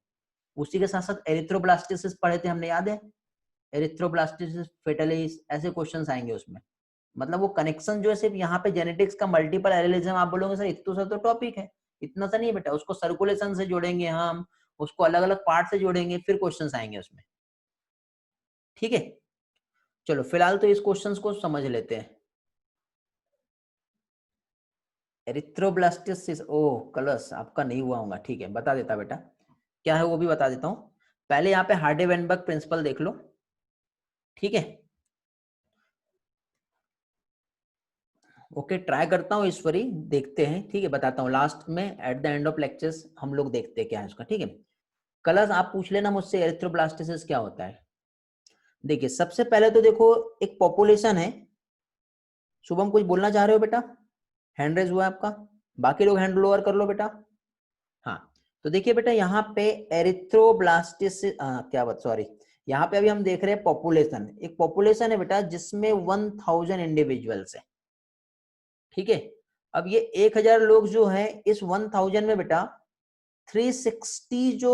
उसी के साथ साथ एरिथ्रोब्लास्टिसिस पढ़े थे हमने, याद है, एरिथ्रोब्लास्टिसिस फेटलिस, ऐसे क्वेश्चंस आएंगे उसमें। मतलब वो कनेक्शन जो है सिर्फ यहाँ पे जेनेटिक्स का मल्टीपल एलिलिज्म, आप बोलोगे सर इतना सा तो टॉपिक है, इतना सा नहीं है बेटा। उसको सर्कुलेशन से जोड़ेंगे हम, उसको अलग अलग पार्ट से जोड़ेंगे, फिर क्वेश्चंस आएंगे उसमें, ठीक है। चलो फिलहाल तो इस क्वेश्चंस को समझ लेते हैं। एरिथ्रोब्लास्टिस, ओ कलस आपका नहीं हुआ होगा, ठीक है, बता देता बेटा क्या है वो भी बता देता हूँ। पहले यहाँ पे हार्डे वेनबर्ग प्रिंसिपल देख लो, ठीक है। ओके ट्राई करता हूँ ईश्वरी, देखते हैं, ठीक है, बताता हूँ लास्ट में at the end of lectures हम लोग देखते हैं क्या है उसका, ठीक है। कलर्स आप पूछ लेना मुझसे एरिथ्रोब्लास्टिसिस क्या होता है। देखिए सबसे पहले तो देखो एक पॉपुलेशन है। शुभम कुछ बोलना चाह रहे हो बेटा? हैंड रेज हुआ है आपका, बाकी लोग हैंड लोअर कर लो बेटा। हाँ तो देखिए बेटा यहाँ पे एरिथ्रोब्लास्टिसिस क्या बात, सॉरी, यहाँ पे अभी हम देख रहे हैं पॉपुलेशन, एक पॉपुलेशन है बेटा जिसमें 1000 इंडिविजुअल्स है, ठीक है। अब ये 1000 लोग जो है इस 1000 में बेटा 360 जो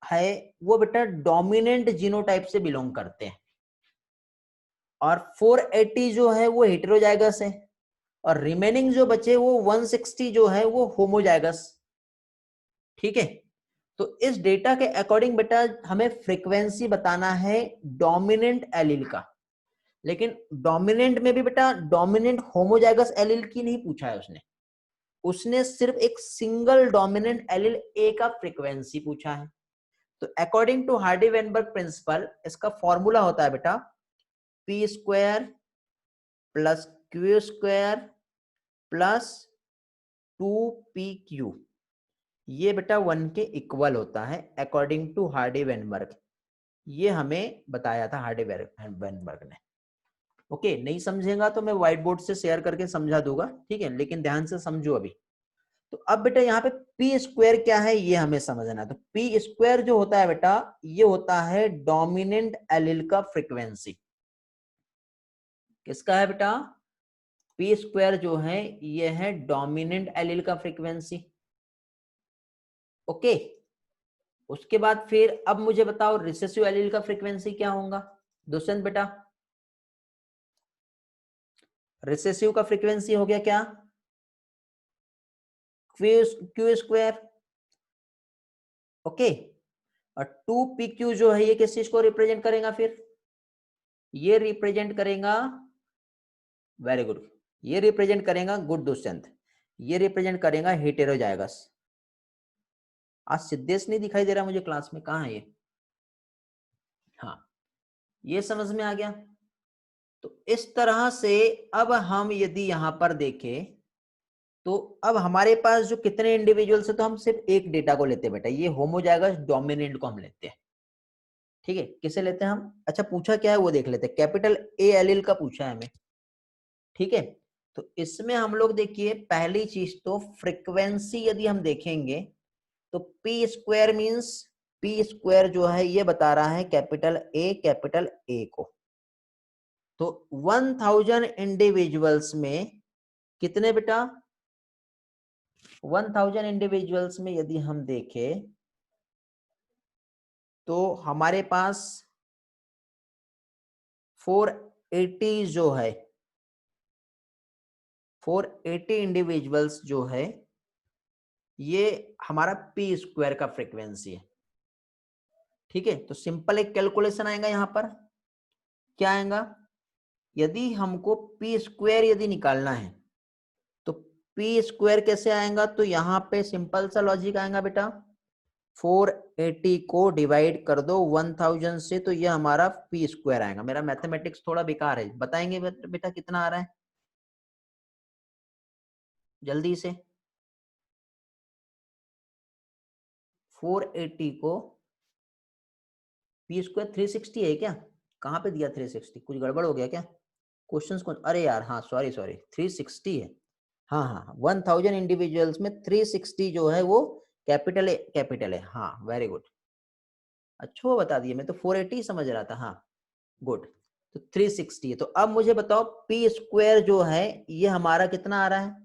है वो बेटा डोमिनेंट जीनोटाइप से बिलोंग करते हैं, और 480 जो है वो हेटेरोजाइगस है, और रिमेनिंग जो बचे वो 160 जो है वो होमोजाइगस, ठीक है। तो इस डेटा के अकॉर्डिंग बेटा हमें फ्रीक्वेंसी बताना है डोमिनेंट एलील का। लेकिन डोमिनेंट में भी बेटा डोमिनेंट होमोजाइगस एलील की नहीं पूछा है उसने, उसने सिर्फ एक सिंगल डोमिनेंट एलील ए का फ्रीक्वेंसी पूछा है। तो according to Hardy Weinberg principle इसका फॉर्मूला होता है बेटा P square plus Q square plus 2pq, ये बेटा 1 के इक्वल होता है अकॉर्डिंग टू हार्डी वेनबर्ग। ये हमें बताया था हार्डी वेनबर्ग ने। ओके नहीं समझेगा तो मैं व्हाइट बोर्ड से शेयर करके समझा दूंगा, ठीक है, लेकिन ध्यान से समझो अभी। तो अब बेटा यहाँ पे पी स्क्वायर क्या है ये हमें समझना है। तो पी स्क्वायर जो होता है बेटा ये होता है डोमिनेंट एलील का फ्रीक्वेंसी। किसका है बेटा? पी स्क्वायर जो है ये है डोमिनेंट एलील का फ्रीक्वेंसी, ओके। उसके बाद फिर अब मुझे बताओ रिसेसिव एलील का फ्रीक्वेंसी क्या होगा दुष्यंत बेटा? रिसेसिव का फ्रीक्वेंसी हो गया क्या? Q square, okay. और 2pq जो है ये किस चीज को रिप्रेजेंट करेगा फिर? ये रिप्रेजेंट करेगा, वेरी गुड, ये रिप्रेजेंट करेगा, गुड दुष्यंत, ये रिप्रेजेंट करेगा हेटेरोजाइगस। आज सिद्धेश नहीं दिखाई दे रहा मुझे क्लास में, कहाँ है ये? हाँ ये समझ में आ गया। तो इस तरह से अब हम यदि यहां पर देखें तो अब हमारे पास जो कितने इंडिविजुअल्स है, तो हम सिर्फ एक डेटा को लेते हैं बेटा, ये होमोजाइगस डोमिनेंट को हम लेते हैं। ठीक है, किसे लेते हैं हम? अच्छा पूछा क्या है वो देख लेते हैं, कैपिटल ए एलील का पूछा है हमें। ठीक है, तो इसमें हम लोग देखिए पहली चीज तो फ्रीक्वेंसी यदि हम देखेंगे तो P square means, P square जो है ये बता रहा है कैपिटल ए को। तो 1000 इंडिविजुअल्स में कितने बेटा, 1000 इंडिविजुअल्स में यदि हम देखें तो हमारे पास 480 जो है, 480 इंडिविजुअल्स जो है ये हमारा पी स्क्वायर का फ्रीक्वेंसी है। ठीक है, तो सिंपल एक कैलकुलेशन आएगा यहां पर, क्या आएगा, यदि हमको पी स्क्वायर यदि निकालना है तो पी स्क्वायर कैसे आएगा, तो यहाँ पे सिंपल सा लॉजिक आएगा बेटा, 480 को डिवाइड कर दो 1000 से, तो ये हमारा पी स्क्वायर आएगा। मेरा मैथमेटिक्स थोड़ा बेकार है, बताएंगे बेटा कितना आ रहा है जल्दी से। 480 को पी स्क्वायर 360 है क्या, कहाँ पे दिया 360, कुछ गड़बड़ हो गया क्या क्वेश्चंस को, अरे यार हाँ सॉरी 360 है। हाँ हाँ 1000 इंडिविजुअल्स में 360 जो है वो कैपिटल है। हाँ वेरी गुड, अच्छा वो बता दिए, मैं तो 480 समझ रहा था। हाँ गुड, तो 360 है। तो अब मुझे बताओ पी स्क्वायर जो है ये हमारा कितना आ रहा है,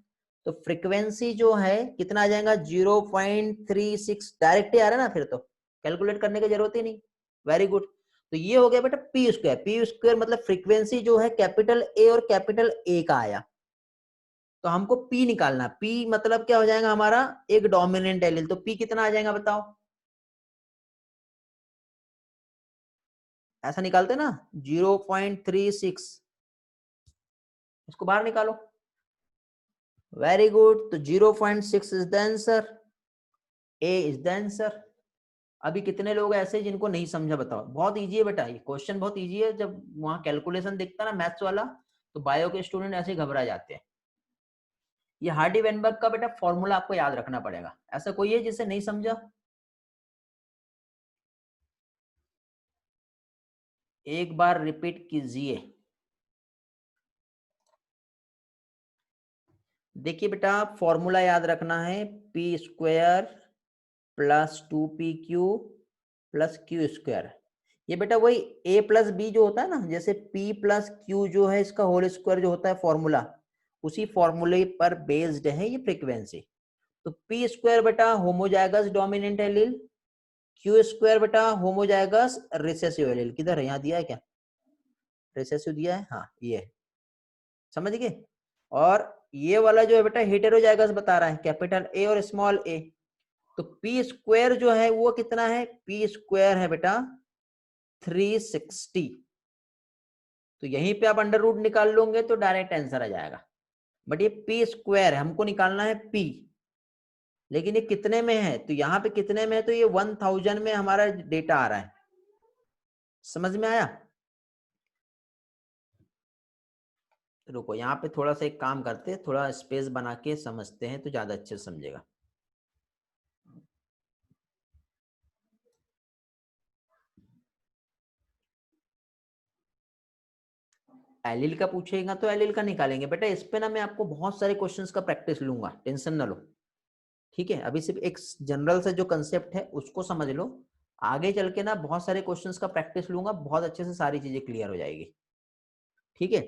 तो फ्रीक्वेंसी जो है कितना आ जाएगा 0.36, डायरेक्ट ही आ रहा है ना, फिर तो कैलकुलेट करने की जरूरत ही नहीं। वेरी गुड, तो ये हो गया बेटा पी स्क्वायर। पी स्क्वायर मतलब फ्रीक्वेंसी जो है कैपिटल ए और कैपिटल ए का आया, तो हमको पी निकालना। पी मतलब क्या हो जाएगा हमारा, एक डोमिनेंट एलील, तो पी कितना आ जाएगा बताओ, ऐसा निकालते ना 0.36, इसको बाहर निकालो। वेरी गुड, तो 0.6 is the answer, A is the answer. अभी कितने लोग ऐसे जिनको नहीं समझा बताओ, बहुत इजी है बेटा, ये क्वेश्चन बहुत इजी है। जब वहां कैलकुलेशन दिखता ना मैथ्स वाला, तो बायो के स्टूडेंट ऐसे घबरा जाते हैं। ये हार्डी वेनबर्ग का बेटा फॉर्मूला आपको याद रखना पड़ेगा। ऐसा कोई है जिसे नहीं समझा, एक बार रिपीट कीजिए। देखिए बेटा फॉर्मूला याद रखना है, P square plus 2pq plus Q square. ये बेटा वही a प्लस बी जो होता है ना, जैसे p प्लस क्यू जो है इसका होल स्क्वायर जो होता है फॉर्मूला, उसी फॉर्मूले पर बेस्ड है ये फ्रीक्वेंसी। तो p स्क्वायर बेटा homozygous dominant allele, Q square बेटा होमोजाइगस रिसेसिव एलील। किधर है, यहाँ दिया है क्या, रिसेसिव दिया है, हाँ ये समझ गए। और ये वाला जो है बेटा हेटेरोजाइगस बता रहा है, कैपिटल ए और स्मॉल ए। तो पी स्क्वायर जो है वो कितना है, पी स्क्वायर है बेटा 360। तो यहीं पे आप अंडर रूट निकाल लोगे तो डायरेक्ट आंसर आ जाएगा। बट ये पी स्क्वायर है, हमको निकालना है पी, लेकिन ये कितने में है, तो यहाँ पे कितने में है, तो ये 1000 में हमारा डेटा आ रहा है। समझ में आया? रुको यहाँ पे थोड़ा सा एक काम करते हैं, थोड़ा स्पेस बना के समझते हैं तो ज्यादा अच्छे से समझेगा। एलिल का पूछेगा तो एलिल का निकालेंगे बेटा। इस पे ना मैं आपको बहुत सारे क्वेश्चंस का प्रैक्टिस लूंगा, टेंशन ना लो। ठीक है, अभी सिर्फ एक जनरल से जो कंसेप्ट है उसको समझ लो, आगे चल के ना बहुत सारे क्वेश्चंस का प्रैक्टिस लूंगा, बहुत अच्छे से सारी चीजें क्लियर हो जाएगी। ठीक है,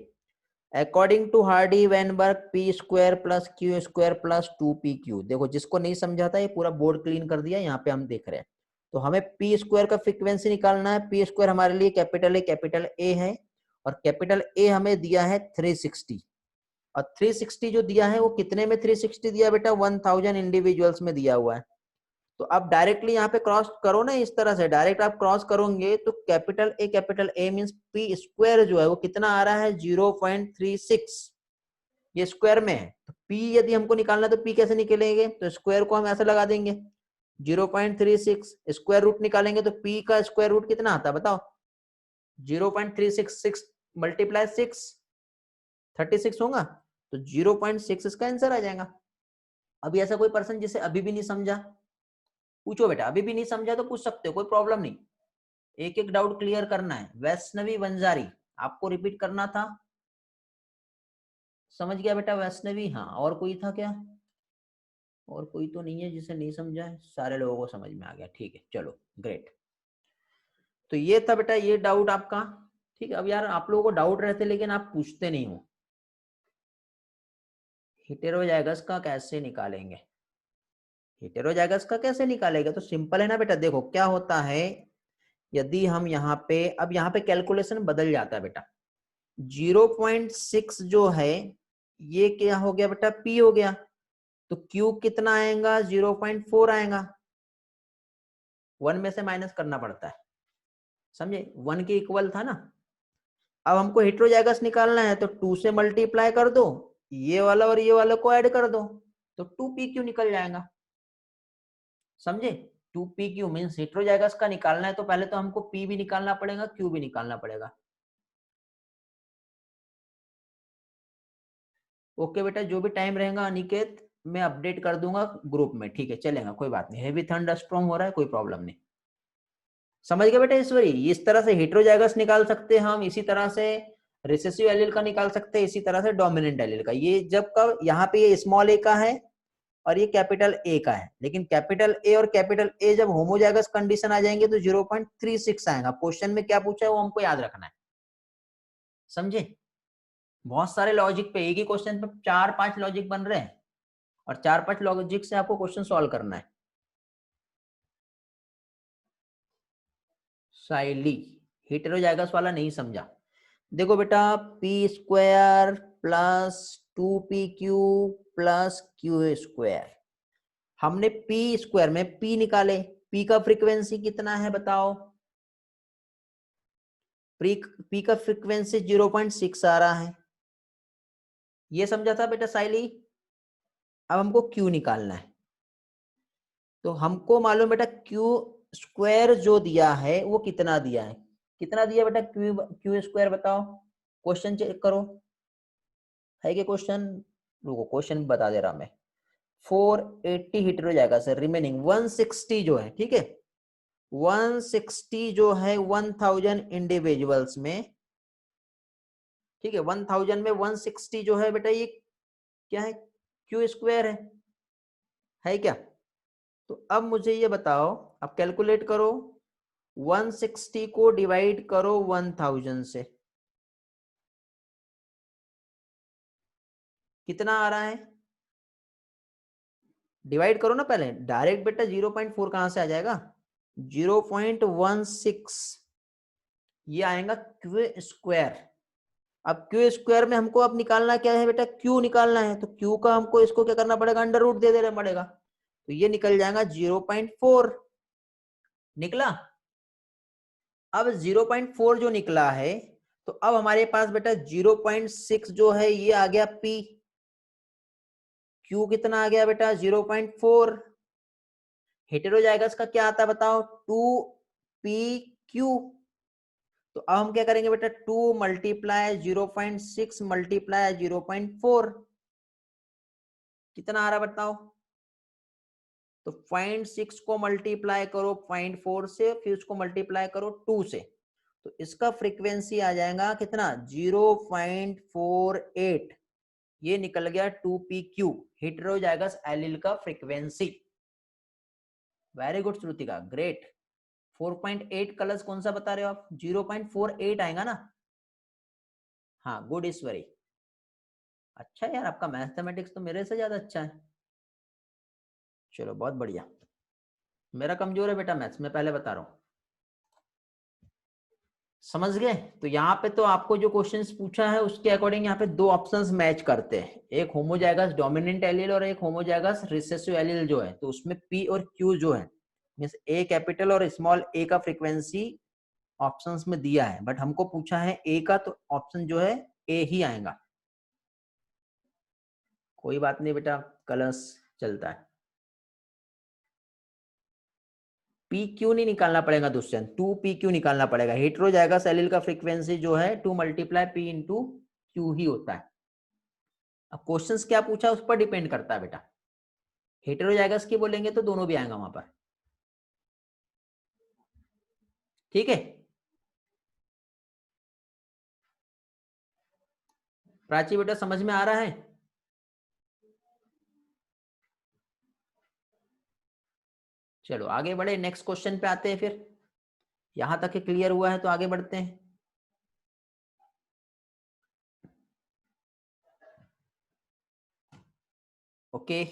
according to Hardy Weinberg P square plus Q square plus 2pq। देखो जिसको नहीं समझा था ये पूरा बोर्ड क्लीन कर दिया, यहाँ पे हम देख रहे हैं। तो हमें पी स्क्वायर का फ्रीक्वेंसी निकालना है। पी स्क्वायर हमारे लिए कैपिटल ए है, और कैपिटल ए हमें दिया है 360। और 360 जो दिया है वो कितने में 360 दिया बेटा, 1000 इंडिविजुअल्स में दिया हुआ है। तो आप डायरेक्टली यहाँ पे क्रॉस करो ना, इस तरह से डायरेक्ट आप क्रॉस करोगे तो capital A means P square जो है वो कितना आ रहा है 0.36, ये स्क्वायर में है। तो पी यदि हमको निकालना है तो पी कैसे निकलेंगे, तो स्क्वायर को हम ऐसे लगा देंगे 0.36, स्क्वायर रूट निकालेंगे तो पी का स्क्वायर रूट कितना आता है बताओ, 0.366 मल्टीप्लाई 6 36 होगा, तो 0.6 इसका आंसर आ जाएगा। अभी ऐसा कोई पर्सन जिसे अभी भी नहीं समझा, पूछो बेटा, अभी भी नहीं समझा तो पूछ सकते हो, कोई प्रॉब्लम नहीं, एक एक डाउट क्लियर करना है। वैष्णवी वंजारी, आपको रिपीट करना था, समझ गया बेटा वैष्णवी? हाँ, और कोई था क्या? और कोई तो नहीं है जिसे नहीं समझा है, सारे लोगों को समझ में आ गया, ठीक है चलो ग्रेट। तो ये था बेटा ये डाउट आपका, ठीक है। अब यार आप लोगों को डाउट रहते लेकिन आप पूछते नहीं हो, हेटेरोजाइगस का कैसे निकालेंगे? हेटेरोजाइगस का कैसे निकालेगा? तो सिंपल है ना बेटा, देखो क्या होता है, यदि हम यहाँ पे, अब यहाँ पे कैलकुलेशन बदल जाता है बेटा। 0.6 जो है ये क्या हो गया बेटा, पी हो गया, तो क्यू कितना आएगा, 0.4 आएगा, 1 में से माइनस करना पड़ता है, समझे, 1 के इक्वल था ना। अब हमको हेटेरोजाइगस निकालना है तो 2 से मल्टीप्लाई कर दो, ये वाला और ये वाला को ऐड कर दो, तो 2p क्यू निकल जाएगा, समझे। 2p क्यू मीन्स हेटेरोजाइगस का निकालना है तो पहले तो हमको p भी निकालना पड़ेगा, q भी निकालना पड़ेगा। ओके बेटा, जो भी टाइम रहेगा अनिकेत मैं अपडेट कर दूंगा ग्रुप में, ठीक है चलेगा, कोई बात नहीं। हेवी थंडरस्टॉर्म हो रहा है, कोई प्रॉब्लम नहीं, समझ गए बेटा ईश्वरी। इस तरह से हेटेरोजाइगस निकाल सकते हैं हम, इसी तरह से रिसेसिव एलील का निकाल सकते हैं, इसी तरह से डोमिनेंट एलील का। ये जब कब, यहाँ पे ये स्मॉल ए का है और ये कैपिटल ए का है, लेकिन कैपिटल ए और कैपिटल ए जब होमोजाइगस कंडीशन आ जाएंगे तो 0.36 आएगा। क्वेश्चन में क्या पूछा है वो हमको याद रखना है, समझे। बहुत सारे लॉजिक पे, एक ही क्वेश्चन पे 4-5 लॉजिक बन रहे हैं और 4-5 लॉजिक से आपको क्वेश्चन सॉल्व करना है। साइली हेटेरोजाइगस वाला नहीं समझा, देखो बेटा P square plus 2pq plus Q square, हमने पी स्क्वायर में पी निकाले, पी का फ्रीक्वेंसी कितना है बताओ, पी का फ्रीक्वेंसी 0.6 आ रहा है, ये समझा था बेटा साइली। अब हमको क्यू निकालना है, तो हमको मालूम बेटा क्यू स्क्वायर जो दिया है वो कितना दिया है, कितना दिया बेटा क्यू, क्यू स्क्वायर बताओ, क्वेश्चन चेक करो, है कि क्वेश्चन, रुको क्वेश्चन बता दे रहा मैं। 480 हीटर हो जाएगा सर, रिमेनिंग 160 जो है, ठीक है 160 जो है 1000 इंडिविजुअल्स में, ठीक है 1000 में 160 जो है बेटा ये क्या है, क्यू स्क्वायर है क्या? तो अब मुझे ये बताओ, अब कैलकुलेट करो, 160 को डिवाइड करो 1000 से, कितना आ रहा है, डिवाइड करो ना पहले, डायरेक्ट बेटा 0.4 कहां से आ जाएगा, 0.16 ये आएगा क्यू स्क्वायर। अब क्यू स्क्वायर में हमको अब निकालना क्या है बेटा, क्यू निकालना है, तो क्यू का हमको इसको क्या करना पड़ेगा, अंडर रूट दे देना पड़ेगा, तो ये निकल जाएगा 0.4 निकला। अब 0.4 जो निकला है तो अब हमारे पास बेटा 0.6 जो है ये आ गया P, Q कितना आ गया बेटा 0.4, हेटेरोजाइगस का क्या आता है बताओ 2pq, तो अब हम क्या करेंगे बेटा 2 मल्टीप्लाई 0.6 मल्टीप्लाई 0.4, कितना आ रहा बताओ, तो 0.6 को मल्टीप्लाई करो 0.4 से, फिर उसको मल्टीप्लाई करो 2 से, तो इसका फ्रीक्वेंसी आ जाएगा कितना 0.48, ये निकल गया 2pq हेटेरोजाइगस एलील का frequency. Very good Shrutika, great. 4.8 colours कौन सा बता रहे हो आप, 0.48 आएगा ना, हाँ गुड ईश्वरी, अच्छा यार आपका मैथमेटिक्स तो मेरे से ज्यादा अच्छा है, चलो बहुत बढ़िया। मेरा कमजोर है बेटा मैथ्स, मैं पहले बता रहा हूँ, समझ गए। तो यहाँ पे तो आपको जो क्वेश्चंस पूछा है उसके अकॉर्डिंग यहाँ पे दो ऑप्शंस मैच करते हैं, एक होमोजाइगस डोमिनेंट एलील और एक होमोजाइगस रिसेसिव एलील जो है, तो उसमें P और Q जो है मींस A कैपिटल और स्मॉल a का फ्रीक्वेंसी ऑप्शंस में दिया है, बट हमको पूछा है A का, तो ऑप्शन जो है A ही आएगा। कोई बात नहीं बेटा, कलर्स चलता है। पी क्यू नहीं निकालना पड़ेगा दुष्यंत, 2pq निकालना पड़ेगा, हेटेरोजाइगस एलील का फ्रीक्वेंसी जो है 2 मल्टीप्लाई p इंटू क्यू ही होता है। अब क्वेश्चंस क्या पूछा उस पर डिपेंड करता है बेटा, हेटेरोजाइगस की बोलेंगे तो दोनों भी आएगा वहां पर, ठीक है। प्राची बेटा समझ में आ रहा है? चलो आगे बढ़े, नेक्स्ट क्वेश्चन पे आते हैं फिर। यहां तक क्लियर हुआ है तो आगे बढ़ते हैं। ओके,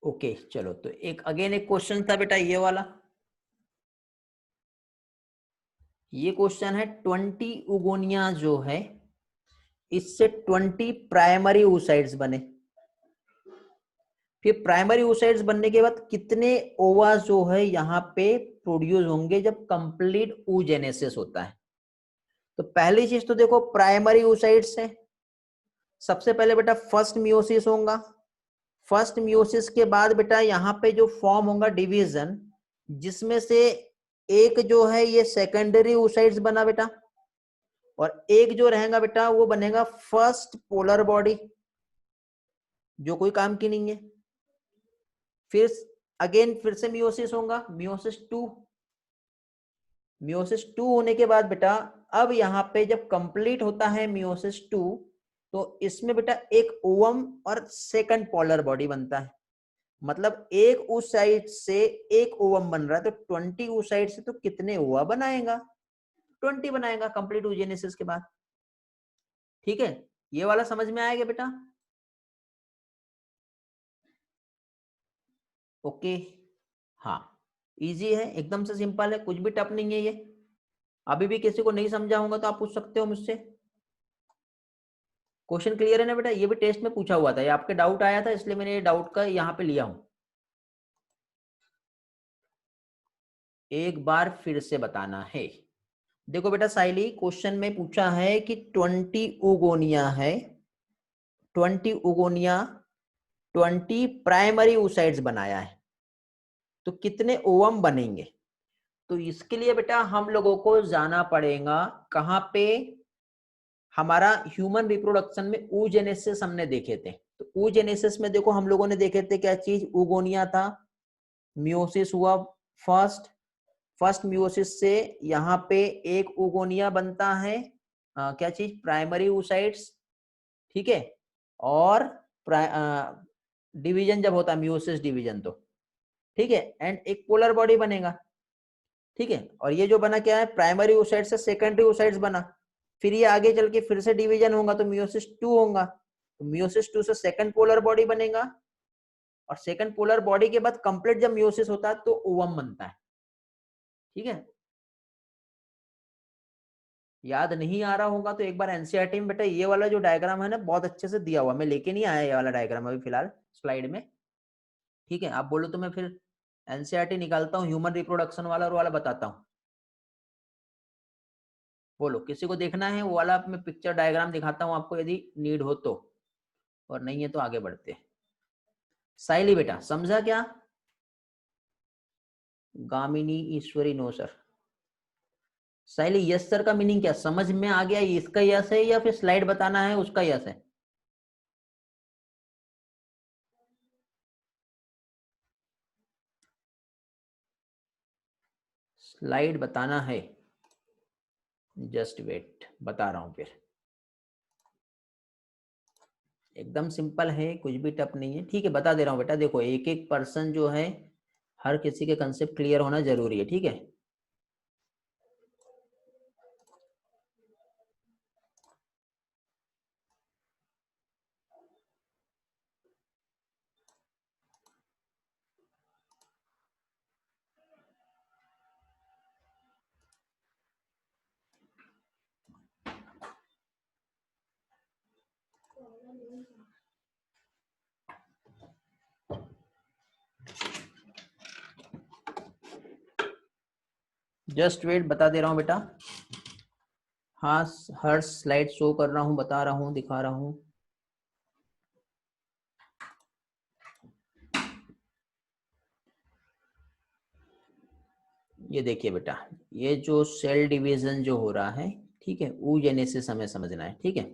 ओके चलो, तो एक अगेन एक क्वेश्चन था बेटा ये वाला। ये क्वेश्चन है 20 उगोनिया जो है, इससे 20 प्राइमरी oocytes बने। फिर प्राइमरी oocytes बनने के बाद कितने ओवा जो है यहाँ पे प्रोड्यूस होंगे जब कंप्लीट oogenesis होता है। तो पहली चीज तो देखो प्राइमरी oocytes है, सबसे पहले बेटा फर्स्ट मियोसिस होगा। फर्स्ट मियोसिस के बाद बेटा यहाँ पे जो फॉर्म होगा डिवीजन, जिसमें से एक जो है ये सेकेंडरी oocytes बना बेटा, और एक जो रहेगा बेटा वो बनेगा फर्स्ट पोलर बॉडी, जो कोई काम की नहीं है। फिर अगेन फिर से मियोसिस होगा, मियोसिस टू। मियोसिस टू होने के बाद बेटा अब यहाँ पे जब कंप्लीट होता है मियोसिस टू, तो इसमें बेटा एक ओवम और सेकंड पोलर बॉडी बनता है। मतलब एक उस साइड से एक ओवम बन रहा है, तो 20 उस साइड से तो कितने ओवा बनाएगा? 20 बनाएगा कंप्लीट oogenesis के बाद, ठीक है। ये वाला समझ में आएगा बेटा? ओके, हाँ, इजी है, एकदम से सिंपल है, कुछ भी टफ नहीं है ये। अभी भी किसी को नहीं समझा होगा तो आप पूछ सकते हो मुझसे। क्वेश्चन क्लियर है ना बेटा? ये भी टेस्ट में पूछा हुआ था, ये आपके डाउट आया था इसलिए मैंने ये डाउट का यहाँ पे लिया हूं। एक बार फिर से बताना है। देखो बेटा साइली, क्वेश्चन में पूछा है कि 20 उगोनिया है, 20 उगोनिया 20 प्राइमरी oocytes बनाया है, तो कितने ओवम बनेंगे? तो इसके लिए बेटा हम लोगों को जाना पड़ेगा कहां पे? हमारा ह्यूमन रिप्रोडक्शन में oogenesis हमने देखे थे। तो oogenesis में देखो हम लोगों ने देखे थे क्या चीज? उगोनिया था, मियोसिस हुआ फर्स्ट, फर्स्ट मियोसिस से यहाँ पे एक उगोनिया बनता है, क्या चीज? प्राइमरी oocytes, ठीक है। और डिवीजन जब होता है मियोसिस डिवीजन, तो ठीक है, एंड एक पोलर बॉडी बनेगा, ठीक है। और ये जो बना क्या है? प्राइमरी oocytes से सेकेंडरी oocytes बना। फिर ये आगे चल के फिर से डिवीजन होगा तो मियोसिस टू होगा, तो मियोसिस टू से सेकंड पोलर बॉडी बनेगा, और सेकंड पोलर बॉडी के बाद कंप्लीट जब मियोसिस होता है तो ओवम बनता है, ठीक है। याद नहीं आ रहा होगा तो एक बार एनसीईआरटी में बेटा ये वाला जो डायग्राम है ना बहुत अच्छे से दिया हुआ, मैं लेके नहीं आया ये वाला डायग्राम अभी फिलहाल स्लाइड में, ठीक है। आप बोलो तो मैं फिर एनसीईआरटी निकालता हूँ ह्यूमन रिप्रोडक्शन वाला और वाला बताता हूँ। बोलो किसी को देखना है वो वाला? मैं पिक्चर डायग्राम दिखाता हूँ आपको यदि नीड हो तो, और नहीं है तो आगे बढ़ते। साइली बेटा समझा क्या? गामिनी ईश्वरी नो सर। साइली यस सर का मीनिंग क्या समझ में आ गया? इसका यस है या फिर स्लाइड बताना है उसका यस है? स्लाइड बताना है, जस्ट वेट बता रहा हूं फिर। एकदम सिंपल है, कुछ भी टफ नहीं है, ठीक है बता दे रहा हूँ बेटा। देखो एक एक पर्सन जो है, हर किसी के कंसेप्ट क्लियर होना जरूरी है, ठीक है। जस्ट वेट बता दे रहा हूँ बेटा। हाँ, हर स्लाइड शो कर रहा हूँ, बता रहा हूँ, दिखा रहा हूँ। ये देखिए बेटा, ये जो सेल डिवीजन जो हो रहा है, ठीक है, oogenesis हमें समझना है, ठीक है।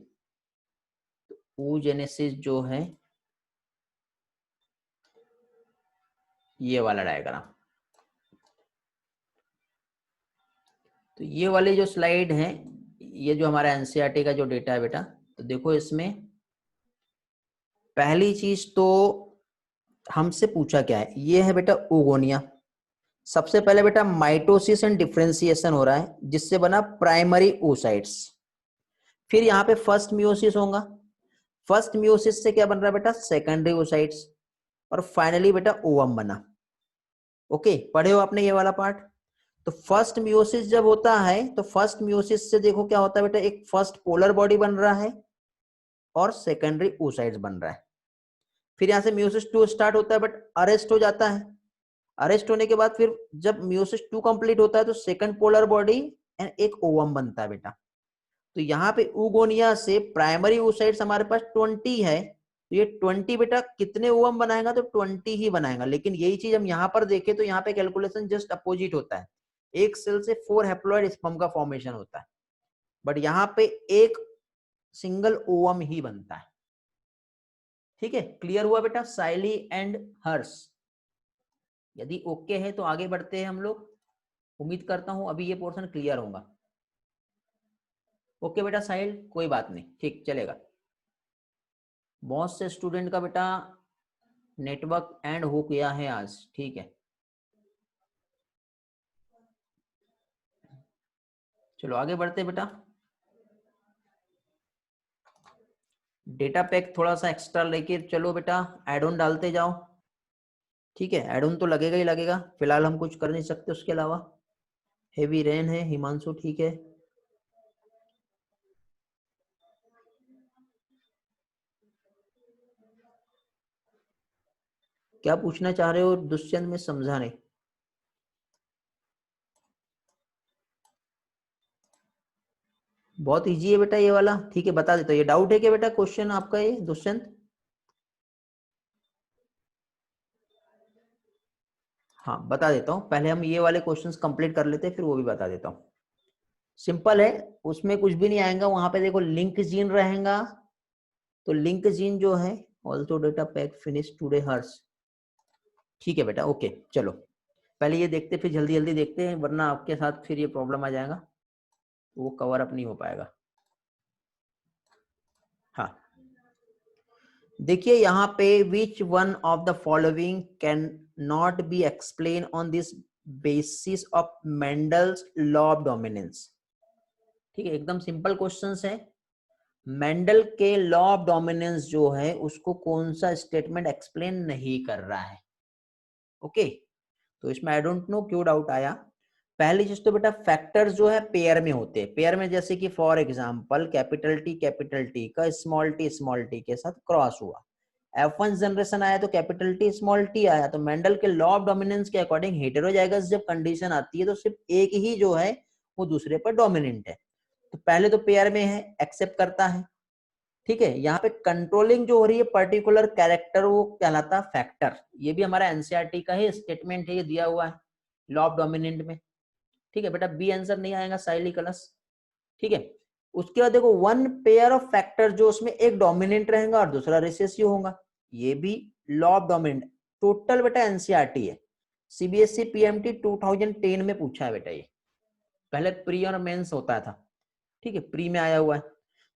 oogenesis जो है ये वाला डायग्राम, तो ये वाली जो स्लाइड है, ये जो हमारा एनसीईआरटी का जो डेटा है बेटा, तो देखो इसमें पहली चीज तो हमसे पूछा क्या है, ये है बेटा ओगोनिया। सबसे पहले बेटा माइटोसिस एंड डिफरेंशिएशन हो रहा है, जिससे बना प्राइमरी oocytes। फिर यहाँ पे फर्स्ट मियोसिस होगा, फर्स्ट मियोसिस से क्या बन रहा है बेटा, सेकेंडरी oocytes, और फाइनली बेटा ओवम बना। ओके, पढ़े हो आपने ये वाला पार्ट। तो फर्स्ट मियोसिस जब होता है, तो फर्स्ट मियोसिस से देखो क्या होता है बेटा, एक फर्स्ट पोलर बॉडी बन रहा है और सेकेंडरी oocytes बन रहा है। फिर यहां से मियोसिस 2 स्टार्ट होता है, बट अरेस्ट हो जाता है। अरेस्ट होने के बाद फिर जब मियोसिस 2 कंप्लीट होता है, तो सेकंड पोलर बॉडी एंड एक ओवम बनता है बेटा। तो यहाँ पे ऊगोनिया से प्राइमरी oocytes हमारे पास 20 है, तो ये 20 बेटा कितने ओवम बनाएगा, तो 20 ही बनाएगा। लेकिन यही चीज हम यहाँ पर देखें तो यहाँ पे कैलकुलेशन जस्ट अपोजिट होता है, एक सेल से 4 हैप्लॉइड स्पर्म का फॉर्मेशन होता है, बट यहाँ पे एक सिंगल ओवम ही बनता है। ठीक है, क्लियर हुआ बेटा साइली एंड हर्ष? यदि ओके है तो आगे बढ़ते हैं हम लोग। उम्मीद करता हूं अभी ये पोर्शन क्लियर होगा। ओके बेटा साहिल, कोई बात नहीं, ठीक चलेगा। बहुत से स्टूडेंट का बेटा नेटवर्क एंड हो गया है आज, ठीक है। चलो आगे बढ़ते बेटा। डेटा पैक थोड़ा सा एक्स्ट्रा लेके चलो बेटा, एड ऑन डालते जाओ, ठीक है। एड ऑन तो लगेगा ही लगेगा, फिलहाल हम कुछ कर नहीं सकते उसके अलावा। हेवी रेन है हिमांशु, ठीक है। क्या पूछना चाह रहे हो दुष्यंत, में समझा नहीं। बहुत इजी है बेटा ये वाला, ठीक है बता देता हूँ। ये डाउट है क्या बेटा क्वेश्चन आपका ये दुष्यंत? हाँ बता देता हूँ, पहले हम ये वाले क्वेश्चंस कंप्लीट कर लेते हैं, फिर वो भी बता देता हूँ। सिंपल है, उसमें कुछ भी नहीं आएगा। वहां पे देखो लिंक जीन रहेगा, तो लिंक जीन जो है also data pack finish today Harsh, ठीक है बेटा। ओके चलो पहले ये देखते फिर जल्दी जल्दी देखते हैं, वरना आपके साथ फिर ये प्रॉब्लम आ जाएगा, वो कवर अप नहीं हो पाएगा। हाँ देखिए यहाँ पे which one of the following can not be explain on this basis of Mendel's law of dominance. ठीक है, एकदम सिंपल क्वेश्चंस है। मेंडल के लॉ ऑफ डोमिनेंस जो है उसको कौन सा स्टेटमेंट एक्सप्लेन नहीं कर रहा है। ओके तो इसमें आई डोंट नो क्यों डाउट आया। पहली चीज तो बेटा फैक्टर्स जो है पेयर में होते हैं, पेयर में जैसे कि फॉर एग्जांपल कैपिटल टी का स्मॉल टी के साथ क्रॉस हुआ, F1 जनरेशन आया तो कैपिटल टी स्मॉल टी आया, तो मेंडल के लॉ ऑफ डोमिनेंस के अकॉर्डिंग हेटेरोजाइगस जब कंडीशन आती है तो सिर्फ एक ही जो है वो दूसरे पर डोमिनेंट है। तो पहले तो पेयर में है, एक्सेप्ट करता है, ठीक है। यहाँ पे कंट्रोलिंग जो हो रही है पर्टिकुलर कैरेक्टर, वो कहलाता फैक्टर। ये भी हमारा एनसीईआरटी का ही स्टेटमेंट है, ये दिया हुआ है लॉ ऑफ डोमिनेंट में, ठीक है बेटा। बी आंसर नहीं आएगा साइली कलस, ठीक है। उसके बाद देखो वन पेयर ऑफ फैक्टर, जो उसमें एक डोमिनेंट रहेगा और दूसरा रिसेसिव होगा, ये भी लॉ ऑफ डोमिनेंट। टोटल बेटा एनसीईआरटी है, सीबीएसई पीएमटी 2010 में पूछा है बेटा ये, पहले प्री और मेंस होता था, ठीक है, प्री में आया हुआ है।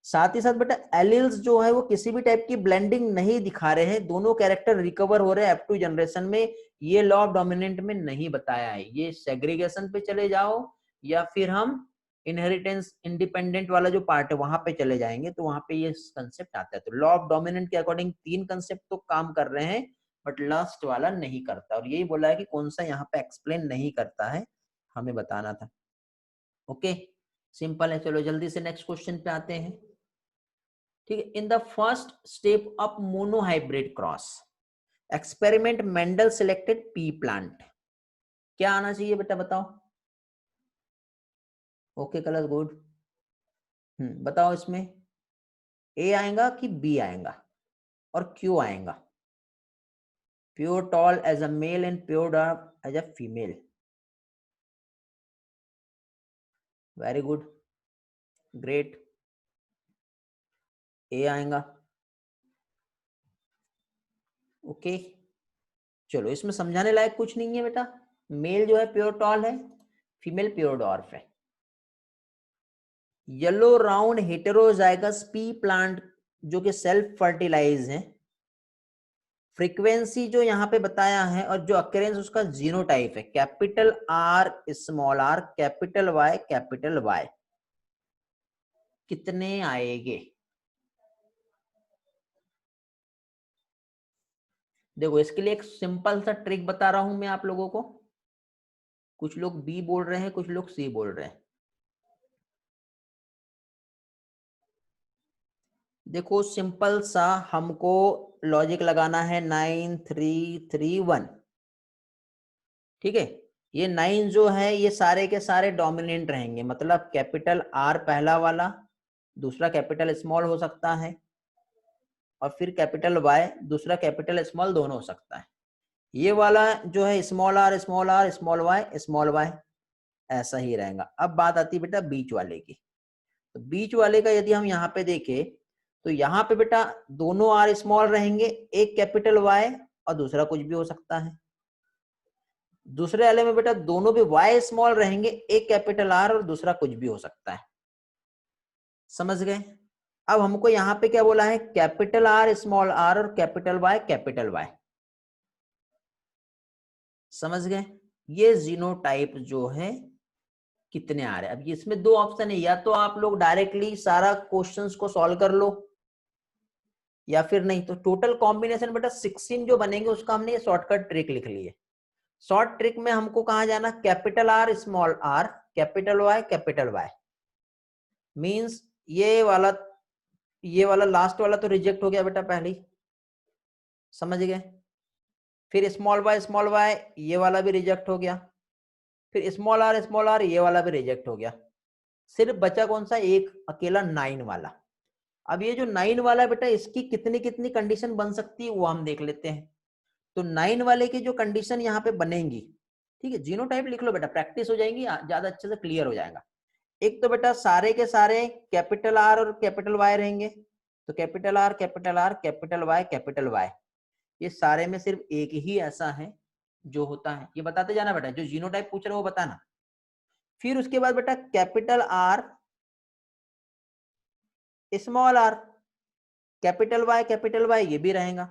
साथ ही साथ बेटा एलिल्स जो है वो किसी भी टाइप की ब्लेंडिंग नहीं दिखा रहे हैं, दोनों कैरेक्टर रिकवर हो रहे हैं F2 जनरेशन में, ये लॉ ऑफ डोमिनेंट में नहीं बताया है। ये सेग्रीगेशन पे चले जाओ या फिर हम इनहेरिटेंस इंडिपेंडेंट वाला जो पार्ट है वहां पे चले जाएंगे, तो वहां पे ये कंसेप्ट आता है। तो लॉ ऑफ डोमिनेंट के अकॉर्डिंग 3 कंसेप्ट तो काम कर रहे हैं, बट लास्ट वाला नहीं करता, और यही बोला है कि कौन सा यहाँ पे एक्सप्लेन नहीं करता है, हमें बताना था। ओके सिंपल है, चलो जल्दी से नेक्स्ट क्वेश्चन पे आते हैं। ठीक है, in the first step of monohybrid cross experiment Mendel selected P plant, क्या आना चाहिए बेटा बताओ। ओके कलर गुड, बताओ इसमें ए आएगा कि बी आएगा और क्यों आएगा। Pure tall as a male and pure dark as a female. Very good, great, A आएगा। ओके, चलो इसमें समझाने लायक कुछ नहीं है बेटा। मेल जो है प्योर टॉल है, फीमेल प्योर डॉर्फ है। Yellow round heterozygous P plant जो कि सेल्फ फर्टिलाइज है, फ्रीक्वेंसी जो यहाँ पे बताया है और जो अक्रेंस उसका जीनोटाइप है, capital R small R capital Y, कितने आएंगे? देखो इसके लिए एक सिंपल सा ट्रिक बता रहा हूं मैं आप लोगों को। कुछ लोग बी बोल रहे हैं, कुछ लोग सी बोल रहे हैं। देखो सिंपल सा हमको लॉजिक लगाना है 9331, ठीक है। ये 9 जो है ये सारे के सारे डोमिनेंट रहेंगे, मतलब कैपिटल आर पहला वाला, दूसरा कैपिटल स्मॉल हो सकता है, और फिर कैपिटल वाई दूसरा कैपिटल स्मॉल दोनों हो सकता है। ये वाला जो है स्मॉल आर स्मॉल वाई ऐसा ही रहेगा। अब बात आती है बेटा बीच वाले की। तो बीच वाले का यदि हम यहाँ पे देखें तो यहाँ पे बेटा दोनों आर स्मॉल रहेंगे, एक कैपिटल वाई और दूसरा कुछ भी हो सकता है। दूसरे वाले में बेटा दोनों भी वाई स्मॉल रहेंगे, एक कैपिटल आर और दूसरा कुछ भी हो सकता है। समझ गए? अब हमको यहाँ पे क्या बोला है, कैपिटल आर स्मॉल आर और कैपिटल वाई। समझ गए? ये जीनोटाइप जो है कितने आ रहे हैं। अब इसमें दो ऑप्शन है, या तो आप लोग डायरेक्टली सारा क्वेश्चंस को सॉल्व कर लो, या फिर नहीं तो टोटल कॉम्बिनेशन बेटा 16 जो बनेंगे उसका हमने ये शॉर्टकट ट्रिक लिख ली है। शॉर्ट ट्रिक में हमको कहा जाना, capital R small R capital Y means ये वाला लास्ट वाला तो रिजेक्ट हो गया बेटा पहले ही, समझ गए। फिर स्मॉल वाई ये वाला भी रिजेक्ट हो गया, फिर स्मॉल आर ये वाला भी रिजेक्ट हो गया। सिर्फ बचा कौन सा, एक अकेला 9 वाला। अब ये जो 9 वाला बेटा इसकी कितनी कितनी कंडीशन बन सकती है वो हम देख लेते हैं। तो 9 वाले की जो कंडीशन यहाँ पे बनेंगी, ठीक है, जीनोटाइप लिख लो बेटा, प्रैक्टिस हो जाएगी, ज्यादा अच्छे से क्लियर हो जाएगा। एक तो बेटा सारे के सारे कैपिटल आर और कैपिटल वाई रहेंगे, तो कैपिटल वाई ये सारे में सिर्फ एक ही ऐसा है जो होता है, ये बताते जाना बेटा, जो जीनोटाइप पूछ रहे हो वो बताना। फिर उसके बाद बेटा capital R small R capital Y ये भी रहेगा।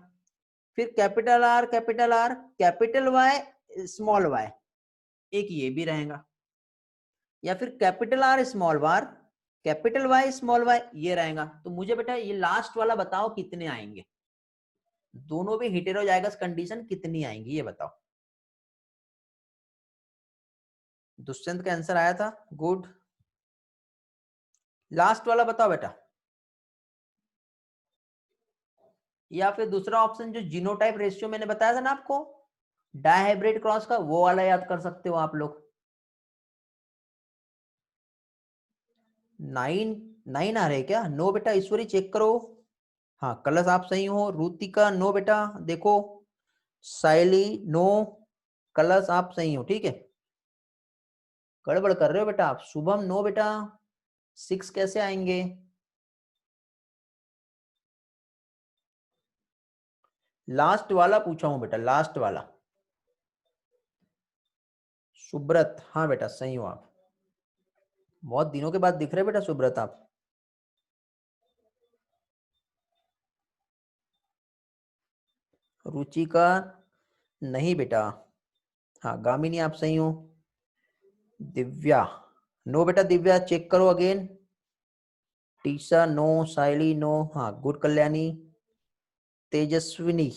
फिर capital R capital Y small Y एक ये भी रहेगा। या फिर capital R small R capital Y small Y ये रहेगा। तो मुझे बेटा ये लास्ट वाला बताओ कितने आएंगे, दोनों भी हेटेरोजाइगस कंडीशन कितनी आएंगी ये बताओ। दुष्यंत का आंसर आया था, गुड। लास्ट वाला बताओ बेटा, या फिर दूसरा ऑप्शन जो जीनोटाइप रेशियो मैंने बताया था ना आपको डायहाइब्रिड क्रॉस का, वो वाला याद कर सकते हो आप लोग। 9 9 आ रहे क्या? नो बेटा, ईश्वरी चेक करो। हाँ कलश आप सही हो, रुतिका नो बेटा, देखो साइली नो, कलश आप सही हो, ठीक है। गड़बड़ कर रहे हो बेटा आप। शुभम नो बेटा, 6 कैसे आएंगे? लास्ट वाला पूछा हूं बेटा, लास्ट वाला। सुब्रत हाँ बेटा सही हो आप, बहुत दिनों के बाद दिख रहे बेटा सुब्रत आप। रुचिका नहीं बेटा, हाँ गामिनी आप सही हो। दिव्या नो बेटा, दिव्या चेक करो अगेन। टीसा नो, साइली नो, हाँ गुड कल्याणी। तेजस्विनी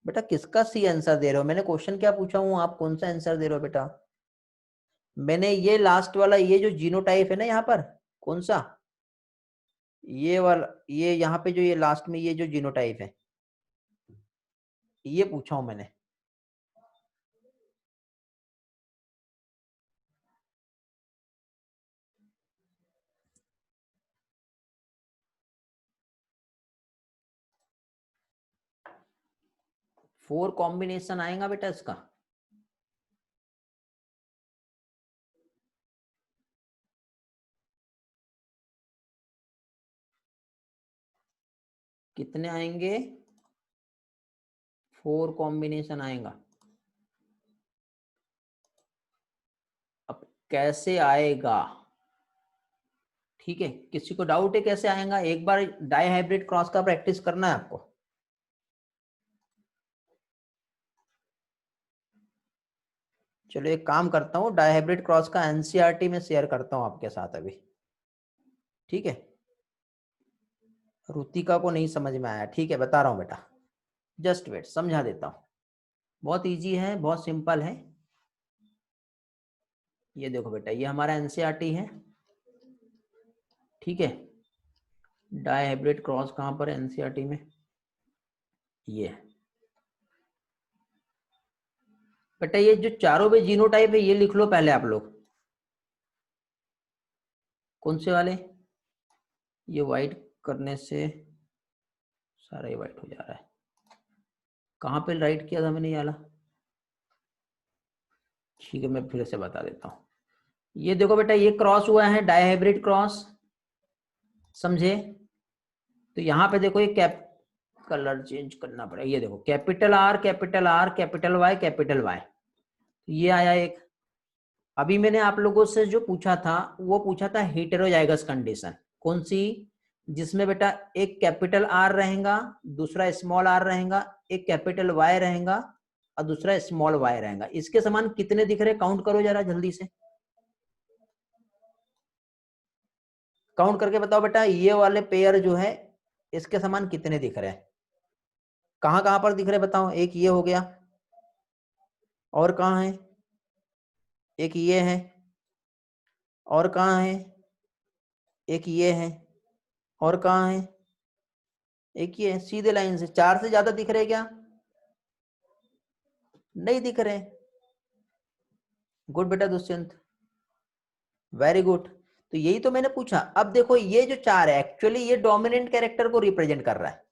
बेटा किसका सी आंसर दे रहे हो? मैंने क्वेश्चन क्या पूछा हूँ, आप कौन सा आंसर दे रहे हो बेटा? मैंने ये लास्ट वाला, ये जो जीनोटाइप है ना यहाँ पर, कौन सा, ये वाला, ये यहाँ पे जो ये लास्ट में ये जो जीनोटाइप है ये पूछा हूं मैंने। फोर कॉम्बिनेशन आएगा बेटा इसका। कितने आएंगे? 4 कॉम्बिनेशन आएगा। अब कैसे आएगा? ठीक है, किसी को डाउट है कैसे आएगा? एक बार डाई हाइब्रिड क्रॉस का प्रैक्टिस करना है आपको। चलो एक काम करता हूँ, डाई हाइब्रिड क्रॉस का एनसीईआरटी में शेयर करता हूँ आपके साथ अभी। ठीक है, रुतिका को नहीं समझ में आया, ठीक है बता रहा हूँ बेटा, जस्ट वेट, समझा देता हूँ। बहुत इजी है, बहुत सिंपल है। ये देखो बेटा, ये हमारा एनसीईआरटी है। ठीक है, डाई हाइब्रिड क्रॉस कहाँ पर है एनसीईआरटी में? ये बेटा, ये जो चारों में जीनोटाइप है ये लिख लो पहले आप लोग। कौन से वाले? ये वाइट करने से सारा ही वाइट हो जा रहा है। कहाँ पे राइट किया था मैंने ये वाला? ठीक है, मैं फिर से बता देता हूँ। ये देखो बेटा, ये क्रॉस हुआ है डाई हाइब्रिड क्रॉस, समझे? तो यहाँ पे देखो, ये कैप कलर चेंज करना पड़ेगा। ये देखो, capital R capital R capital Y, ये आया एक। अभी मैंने आप लोगों से जो पूछा था वो पूछा था हेटेरोजाइगस कंडीशन। कौन सी? जिसमें बेटा एक कैपिटल आर रहेगा, दूसरा स्मॉल आर रहेगा, एक कैपिटल वाई रहेगा और दूसरा स्मॉल वाई रहेगा। इसके समान कितने दिख रहे? काउंट करो जरा जल्दी से, काउंट करके बताओ बेटा, ये वाले पेयर जो है इसके समान कितने दिख रहे हैं? कहां कहां पर दिख रहे बताओ? एक ये हो गया, और कहां है? एक ये है, और कहां है? एक ये है, और कहां है? एक ये है। सीधे लाइन से 4 से ज्यादा दिख रहे क्या? नहीं दिख रहे। गुड बेटा दुष्यंत, वेरी गुड। तो यही तो मैंने पूछा। अब देखो, ये जो 4 है एक्चुअली ये डोमिनेंट कैरेक्टर को रिप्रेजेंट कर रहा है।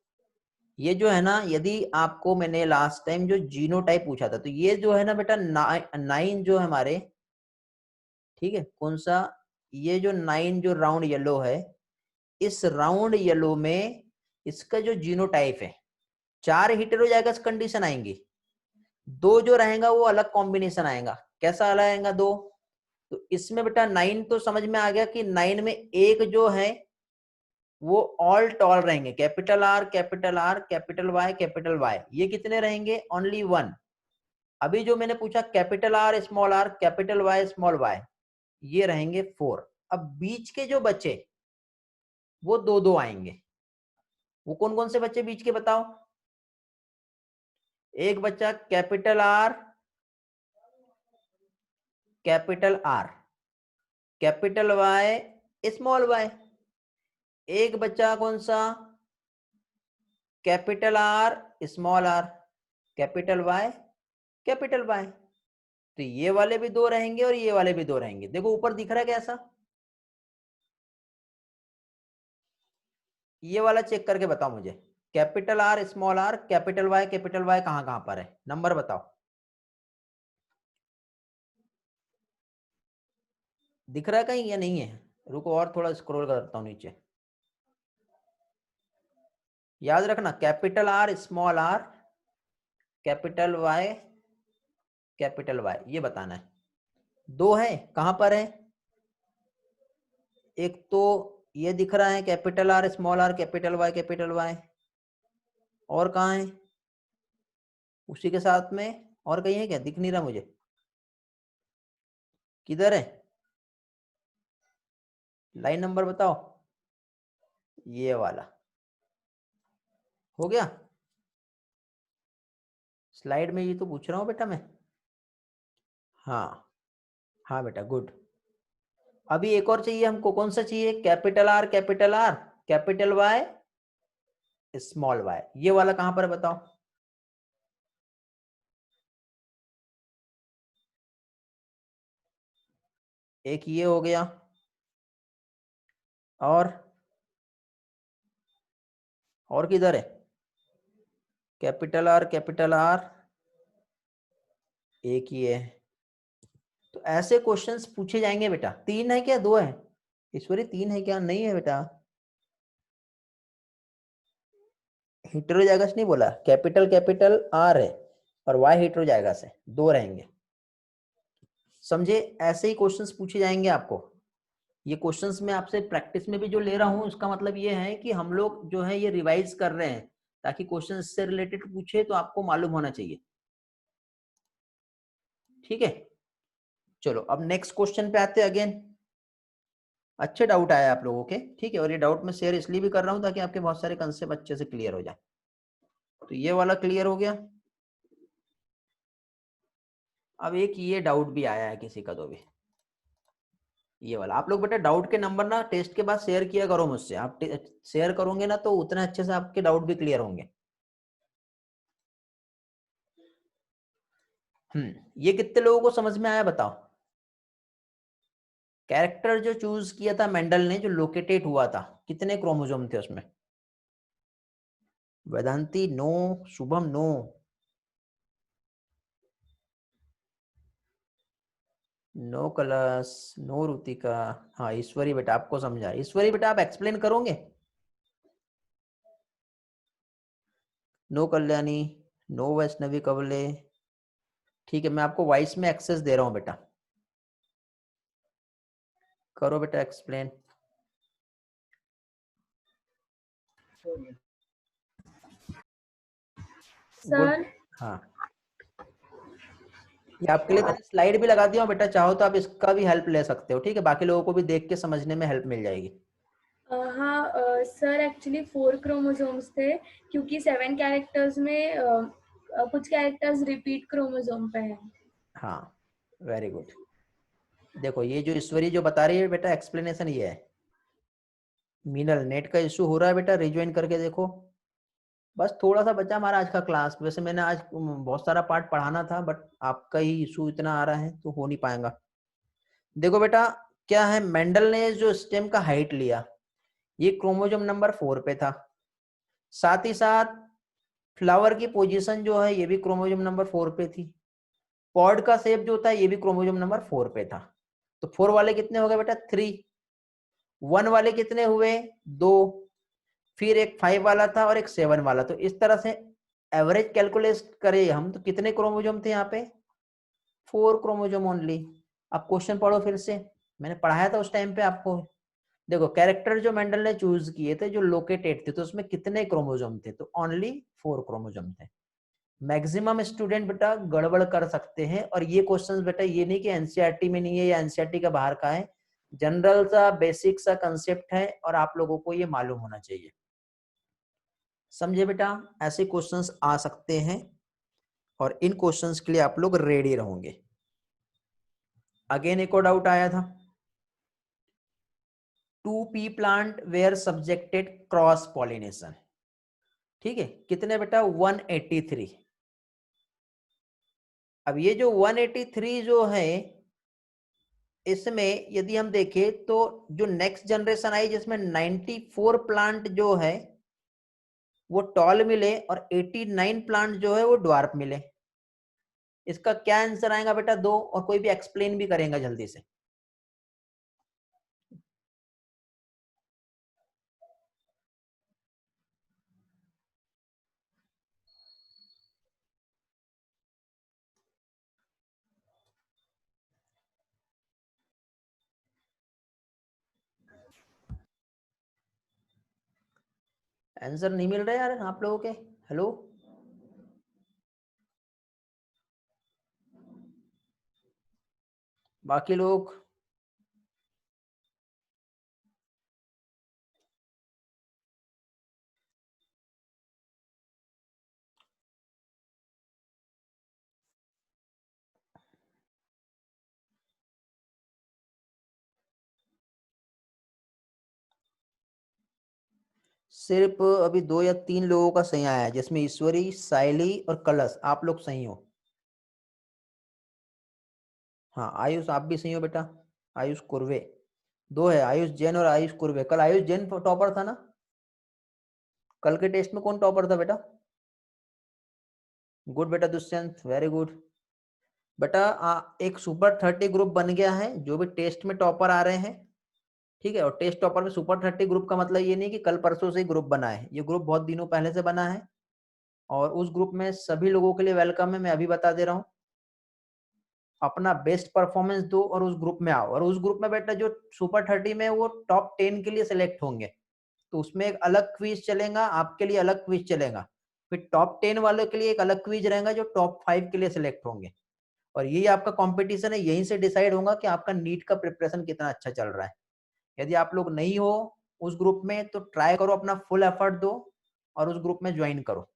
ये जो है ना, यदि आपको मैंने लास्ट टाइम जो जीनोटाइप पूछा था, तो ये जो है ना बेटा 9 जो हमारे, ठीक है, कौन सा? ये जो 9 जो राउंड येलो है, इस राउंड येलो में इसका जो जीनोटाइप है, 4 हेटेरोजाइगस कंडीशन आएंगी, 2 जो रहेगा वो अलग कॉम्बिनेशन आएगा। कैसा अलग आएगा? 2। तो इसमें बेटा 9 तो समझ में आ गया कि 9 में एक जो है वो ऑल टॉल रहेंगे, capital R capital R capital Y, ये कितने रहेंगे? ओनली 1। अभी जो मैंने पूछा capital R capital Y small Y, ये रहेंगे 4। अब बीच के जो बचे वो 2 आएंगे। वो कौन कौन से बच्चे बीच के बताओ? एक बच्चा capital R capital Y small Y. एक बच्चा कौन सा? Capital R small R capital Y. तो ये वाले भी 2 रहेंगे और ये वाले भी 2 रहेंगे। देखो ऊपर दिख रहा है कैसा? ये वाला चेक करके बताओ मुझे, कैपिटल आर कैपिटल वाई कहां कहां पर है? नंबर बताओ। दिख रहा है कहीं या नहीं है? रुको और थोड़ा स्क्रॉल करता हूं नीचे। याद रखना, कैपिटल आर कैपिटल वाई ये बताना है। 2 है, कहां पर है? एक तो ये दिख रहा है कैपिटल आर कैपिटल वाई, और कहां है उसी के साथ में? और कहीं है क्या? दिख नहीं रहा मुझे, किधर है? लाइन नंबर बताओ। ये वाला हो गया। स्लाइड में ये तो पूछ रहा हूँ बेटा मैं। हाँ हाँ बेटा, गुड। अभी एक और चाहिए हमको, कौन सा चाहिए? Capital R capital Y small Y, ये वाला कहां पर है बताओ? एक ये हो गया, और किधर है? कैपिटल आर एक ही है। तो ऐसे क्वेश्चंस पूछे जाएंगे बेटा। 3 है क्या? 2 है? ईश्वरी 3 है क्या? नहीं है बेटा। हेटेरोजाइगस नहीं बोला, कैपिटल कैपिटल आर है और वाई हेटेरोजाइगस है, दो रहेंगे। समझे? ऐसे ही क्वेश्चंस पूछे जाएंगे आपको। ये क्वेश्चंस मैं आपसे प्रैक्टिस में भी जो ले रहा हूं, इसका मतलब ये है कि हम लोग जो है ये रिवाइज कर रहे हैं, ताकि क्वेश्चन से रिलेटेड पूछे तो आपको मालूम होना चाहिए। ठीक है, चलो अब नेक्स्ट क्वेश्चन पे आते हैं अगेन। अच्छे डाउट आया आप लोगों के, ठीक है, और ये डाउट मैं शेयर इसलिए भी कर रहा हूं ताकि आपके बहुत सारे कंसेप्ट अच्छे से क्लियर हो जाए। तो ये वाला क्लियर हो गया। अब एक ये डाउट भी आया है किसी का, तो भी ये वाला आप लोग बेटा डाउट के नंबर ना टेस्ट के बाद शेयर किया करो मुझसे। आप शेयर करोगे ना तो उतने अच्छे से आपके डाउट भी क्लियर होंगे। ये कितने लोगों को समझ में आया बताओ? कैरेक्टर जो चूज किया था मेंडल ने, जो लोकेटेट हुआ था, कितने क्रोमोसोम थे उसमें? Vedanti no, Shubham no, no कलश, नो रुतिका। हाँ ईश्वरी बेटा आपको समझा। ईश्वरी बेटा आप एक्सप्लेन करोगे? नो कल्याणी, नो वैष्णवी कवले। ठीक है, मैं आपको वॉइस में एक्सेस दे रहा हूँ बेटा, करो बेटा एक्सप्लेन। गुड। सर हाँ, ये आपके लिए मैंने स्लाइड भी लगा दिया हूँ बेटा, चाहो तो आप इसका भी हेल्प ले सकते हो। ठीक है, बाकी लोगों को भी देख के समझने में हेल्प मिल जाएगी। हाँ सर, एक्चुअली 4 क्रोमोसोम्स थे, क्योंकि 7 कैरेक्टर्स में कुछ कैरेक्टर्स रिपीट क्रोमोसोम पे हैं। हाँ वेरी गुड। देखो ये जो ईश्वरी जो बता रही है बेटा, एक्सप्लेनेशन ये है। मीनल नेट का इशू हो रहा है बेटा, रिज्वाइन करके देखो। बस थोड़ा सा बचा हमारा आज का क्लास। वैसे मैंने आज बहुत सारा पार्ट पढ़ाना था, बट आपका ही इशू इतना आ रहा है तो हो नहीं पाएगा। देखो बेटा क्या है, मेंडल ने जो स्टेम का हाइट लिया, ये क्रोमोसोम नंबर 4 पे था। साथ ही साथ फ्लावर की पोजीशन जो है ये भी क्रोमोसोम नंबर 4 पे थी। पॉड का शेप जो था ये भी क्रोमोसोम नंबर 4 पे था। तो 4 वाले कितने हो गए बेटा? 3। 1 वाले कितने हुए? 2। फिर एक 5 वाला था और एक 7 वाला। तो इस तरह से एवरेज कैलकुलेट करें हम तो कितने क्रोमोसोम थे यहाँ पे? 4 क्रोमोसोम ओनली। अब क्वेश्चन पढ़ो फिर से, मैंने पढ़ाया था उस टाइम पे आपको। देखो कैरेक्टर जो मेंडल ने चूज किए थे जो लोकेटेड थे, तो उसमें कितने क्रोमोसोम थे? तो ओनली 4 क्रोमोसोम थे। मैक्सिमम स्टूडेंट बेटा गड़बड़ कर सकते हैं, और ये क्वेश्चंस बेटा ये नहीं कि एनसीईआरटी में नहीं है या एनसीईआरटी का बाहर का है, जनरल सा बेसिक सा कंसेप्ट है और आप लोगों को ये मालूम होना चाहिए। समझे बेटा? ऐसे क्वेश्चंस आ सकते हैं और इन क्वेश्चंस के लिए आप लोग रेडी रहोगे। अगेन एक और डाउट आया था, 2 P plant were subjected cross pollination. ठीक है, कितने बेटा? 183। अब ये जो 183 जो है, इसमें यदि हम देखें तो जो नेक्स्ट जनरेशन आई जिसमें 94 प्लांट जो है वो टॉल मिले और 89 प्लांट जो है वो ड्वार्फ मिले। इसका क्या आंसर आएगा बेटा? 2। और कोई भी एक्सप्लेन भी करेगा जल्दी से। आंसर नहीं मिल रहा यार आप लोगों के। हेलो, बाकी लोग? सिर्फ अभी 2 या 3 लोगों का सही आया है, जिसमें ईश्वरी, साइली और कलश, आप लोग सही हो। हाँ आयुष आप भी सही हो बेटा। आयुष कुर्वे 2 है, आयुष जैन और आयुष कुर्वे। कल आयुष जैन टॉपर था ना? कल के टेस्ट में कौन टॉपर था बेटा? गुड बेटा दुष्यंत, वेरी गुड बेटा। एक सुपर 30 ग्रुप बन गया है, जो भी टेस्ट में टॉपर आ रहे हैं। ठीक है। और टेस्ट टॉपर में सुपर 30 ग्रुप का मतलब ये नहीं कि कल परसों से ही ग्रुप बना है, ये ग्रुप बहुत दिनों पहले से बना है और उस ग्रुप में सभी लोगों के लिए वेलकम है। मैं अभी बता दे रहा हूँ, अपना बेस्ट परफॉर्मेंस दो और उस ग्रुप में आओ। और उस ग्रुप में बेटा जो सुपर 30 में वो टॉप 10 के लिए सिलेक्ट होंगे, तो उसमें एक अलग क्विज चलेगा, आपके लिए अलग क्विज चलेगा। फिर टॉप 10 वालों के लिए एक अलग क्विज रहेगा जो टॉप 5 के लिए सिलेक्ट होंगे। और यही आपका कंपटीशन है, यहीं से डिसाइड होगा कि आपका नीट का प्रिपरेशन कितना अच्छा चल रहा है। यदि आप लोग नहीं हो उस ग्रुप में तो ट्राई करो, अपना फुल एफर्ट दो और उस ग्रुप में ज्वाइन करो।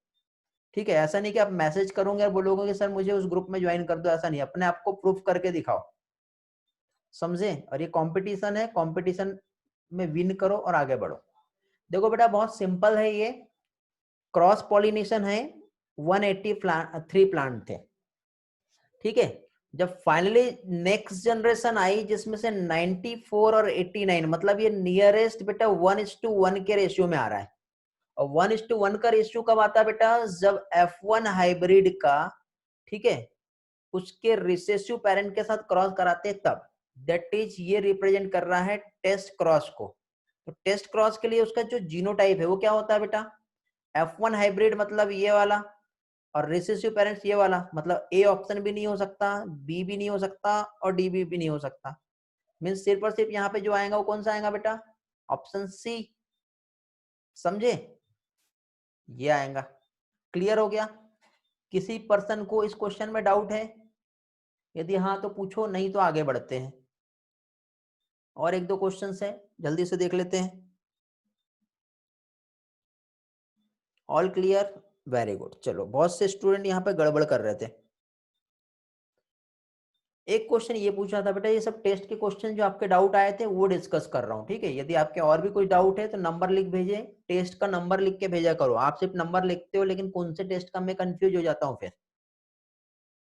ठीक है, ऐसा नहीं कि आप मैसेज करोगे और बोलोगे कि सर मुझे उस ग्रुप में ज्वाइन कर दो, ऐसा नहीं, अपने आप को प्रूफ करके दिखाओ, समझे। और ये कंपटीशन है, कंपटीशन में विन करो और आगे बढ़ो। देखो बेटा बहुत सिंपल है, ये क्रॉस पॉलिनेशन है, 183 प्लांट थे। ठीक है, जब फाइनली नेक्स्ट जनरेशन आई जिसमें से 94 और 89, मतलब ये नियरेस्ट बेटा 1:1 के रेशियो में आ रहा है। और 1:1 का रेशियो कब आता है बेटा, जब F1 हाइब्रिड का, ठीक है, उसके रिसेसिव पेरेंट के साथ क्रॉस कराते हैं तब। दैट इज ये रिप्रेजेंट कर रहा है टेस्ट क्रॉस को। तो टेस्ट क्रॉस के लिए उसका जो जीनोटाइप है वो क्या होता है बेटा, F1 हाइब्रिड मतलब ये वाला, और रिसेसिव पेरेंट्स ये वाला, मतलब ए ऑप्शन भी नहीं हो सकता, बी भी नहीं हो सकता और डी भी नहीं हो सकता। मीन्स सिर्फ और सिर्फ यहाँ पे जो आएगा वो कौन सा आएगा बेटा, ऑप्शन सी, समझे, ये आएगा। क्लियर हो गया। किसी पर्सन को इस क्वेश्चन में डाउट है? यदि हाँ तो पूछो, नहीं तो आगे बढ़ते हैं। और एक दो क्वेश्चंस है, जल्दी से देख लेते हैं। All clear, very good. चलो, बहुत से स्टूडेंट यहाँ पे गड़बड़ कर रहे थे। एक क्वेश्चन ये पूछा था बेटा, ये सब टेस्ट के क्वेश्चन जो आपके डाउट आए थे वो डिस्कस कर रहा हूँ। ठीक है, यदि आपके और भी कोई डाउट है तो नंबर लिख भेजे, टेस्ट का नंबर लिख के भेजा करो। आप सिर्फ नंबर लिखते हो लेकिन कौन से टेस्ट का मैं कंफ्यूज हो जाता हूँ फिर।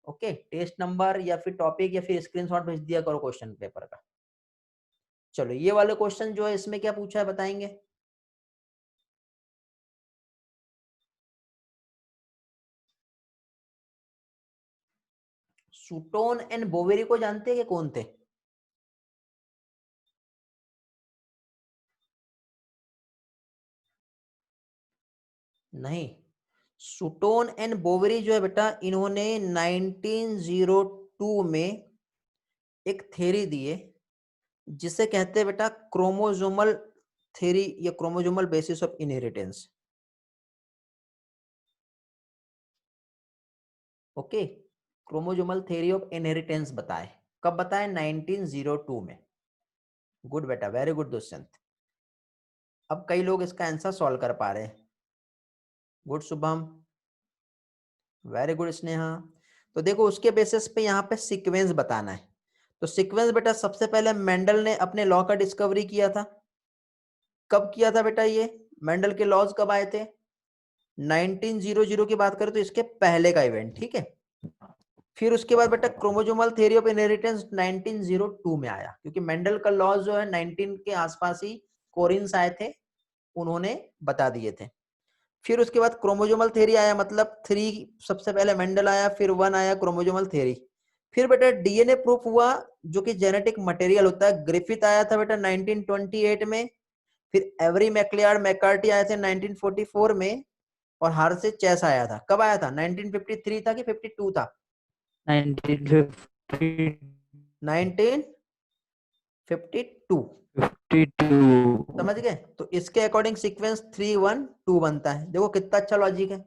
ओके, टेस्ट नंबर या फिर टॉपिक या फिर स्क्रीनशॉट भेज दिया करो क्वेश्चन पेपर का। चलो, ये वाले क्वेश्चन जो है इसमें क्या पूछा है बताएंगे? सूटोन एंड बोवेरी को जानते हैं कि कौन थे? नहीं, सूटोन एंड बोवेरी जो है बेटा, इन्होंने 1902 में एक थ्योरी दी है जिसे कहते हैं बेटा क्रोमोसोमल थ्योरी या chromosomal basis of inheritance. Okay, chromosomal theory of inheritance बताए, कब बताए, 1902 में। गुड बेटा, वेरी गुड दुष्यंत। अब कई लोग इसका आंसर सॉल्व कर पा रहे हैं। Good Shubham, very good Sneha. तो देखो उसके बेसिस पे यहाँ पे सीक्वेंस बताना है। तो सीक्वेंस बेटा सबसे पहले मेंडल ने अपने लॉ का डिस्कवरी किया था। कब किया था बेटा ये, मेंडल के लॉज कब आए थे? 1900 की बात करें तो इसके पहले का इवेंट। ठीक है, फिर उसके बाद बेटा क्रोमोसोमल थ्योरी ऑफ इनहेरिटेंस 1902 में आया, क्योंकि मेंडल का लॉज जो है 19 के आसपास ही कोरिन्स आए थे, उन्होंने बता दिए थे। फिर उसके बाद क्रोमोसोमल थ्योरी आया, मतलब 3 सबसे पहले मेंडल आया, फिर 1 आया क्रोमोसोमल थ्योरी। फिर बेटा डीएनए प्रूफ हुआ जो कि जेनेटिक मटेरियल होता है, ग्रिफिथ आया था बेटा 1928 में। फिर एवरी मैक्लियार्ड मैकार्टी आए थे 1944 में। और हार्से चेस आया था, कब आया था, 1953 था कि 52 था? 1952। 1952, समझ गए। तो इसके अकॉर्डिंग सीक्वेंस 312 बनता है। देखो कितना अच्छा लॉजिक है।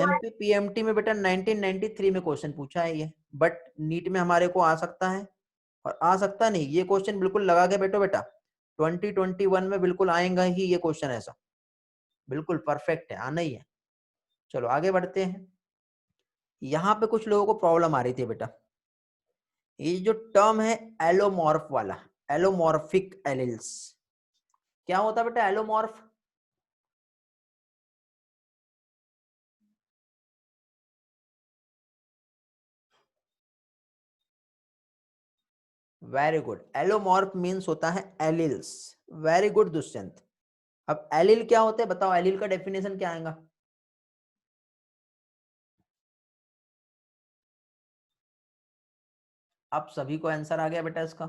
एमपी पीएमटी में बेटा 1993 में क्वेश्चन पूछा है ये, बट नीट में हमारे को आ सकता है और आ सकता नहीं, ये क्वेश्चन बिल्कुल लगा के बैठो बेटा, 2021 में बिल्कुल आएगा ही ये क्वेश्चन, ऐसा बिल्कुल परफेक्ट है, आना ही है। चलो आगे बढ़ते हैं। यहाँ पे कुछ लोगों को प्रॉब्लम आ रही थी बेटा, ये जो टर्म है एलोमॉर्फ वाला, एलोमॉर्फिक एलिल्स, क्या होता है बेटा allomorph? Very good, allomorph means होता है एलिल्स। Very good Dushyant. अब एलिल क्या होते हैं बताओ, एलिल का डेफिनेशन क्या आएगा? अब सभी को आंसर आ गया बेटा इसका।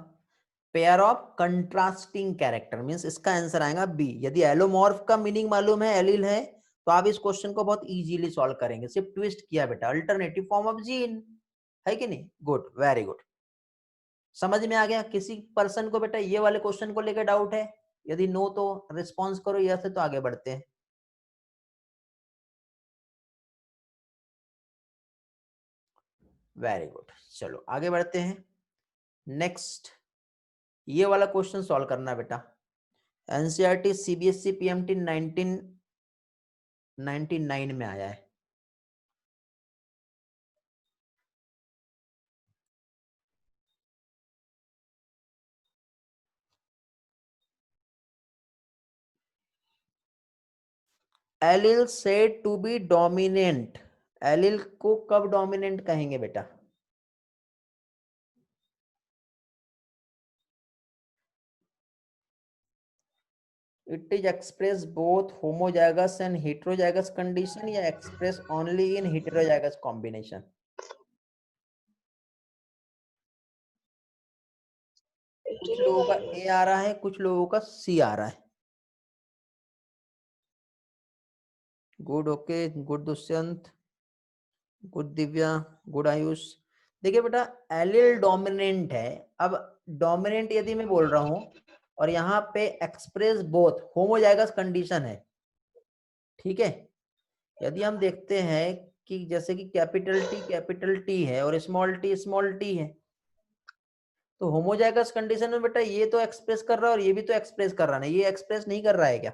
Pair of contrasting character means इसका आंसर आएगा बी। यदि एलोमॉर्फ का मीनिंग मालूम है, एलील है, तो आप इस क्वेश्चन को बहुत इजीली सॉल्व करेंगे। सिर्फ ट्विस्ट किया बेटा, अल्टरनेटिव फॉर्म ऑफ जीन, है कि नहीं? Good, very good. समझ में आ गया? किसी पर्सन को बेटा ये वाले क्वेश्चन को लेकर डाउट है? यदि नो तो रिस्पॉन्स करो, यस है तो आगे बढ़ते हैं। वेरी गुड, चलो आगे बढ़ते हैं। नेक्स्ट ये वाला क्वेश्चन सॉल्व करना बेटा। एनसीईआरटी सीबीएसई पीएमटी 1999 में आया है। Allele said to be dominant, allele को कब डोमिनेंट कहेंगे बेटा? It is express both homozygous and heterozygous condition या express only in heterozygous combination? कुछ लोगों का ए आ रहा है, कुछ लोगों का सी आ रहा है। Good, okay, good Dushyant, good Divya, good Ayush. देखिए बेटा, एलिल डोमिनेंट है। अब डोमिनेंट यदि मैं बोल रहा हूं और यहाँ पे एक्सप्रेस बोथ होमोजाइगस कंडीशन है, ठीक है। यदि हम देखते हैं कि जैसे कि कैपिटल टी है और स्मॉल टी है, तो होमोजाइगस कंडीशन में बेटा ये तो एक्सप्रेस कर रहा है और ये भी तो एक्सप्रेस कर रहा है, ये एक्सप्रेस नहीं कर रहा है क्या?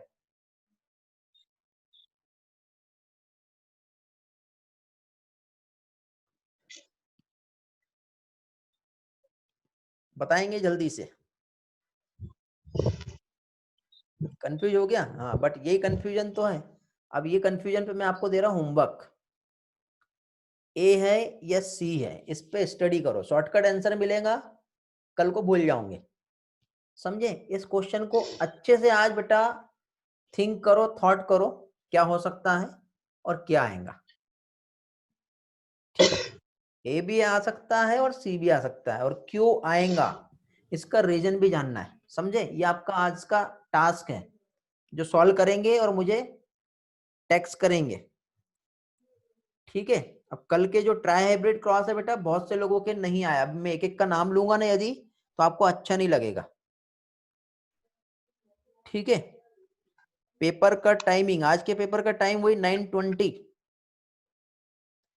बताएंगे जल्दी से। कंफ्यूज हो गया? हाँ, बट यही कंफ्यूजन तो है। अब ये कंफ्यूजन पे मैं आपको दे रहा हूं होमवर्क। ए है या सी है, इस पे स्टडी करो, शॉर्टकट आंसर मिलेगा, कल को भूल जाओगे। समझे? इस क्वेश्चन को अच्छे से आज बेटा थिंक करो, थॉट करो, क्या हो सकता है और क्या आएगा। ठीक है, ए भी आ सकता है और सी भी आ सकता है, और क्यों आएगा इसका रीजन भी जानना है। समझे? ये आपका आज का टास्क है जो सॉल्व करेंगे और मुझे टेक्स्ट करेंगे। ठीक है। अब कल के जो ट्राई हाइब्रिड क्रॉस है बेटा, बहुत से लोगों के नहीं आया। अब मैं एक एक का नाम लूंगा ना यदि, तो आपको अच्छा नहीं लगेगा। ठीक है। पेपर का टाइमिंग, आज के पेपर का टाइम वही 9:20।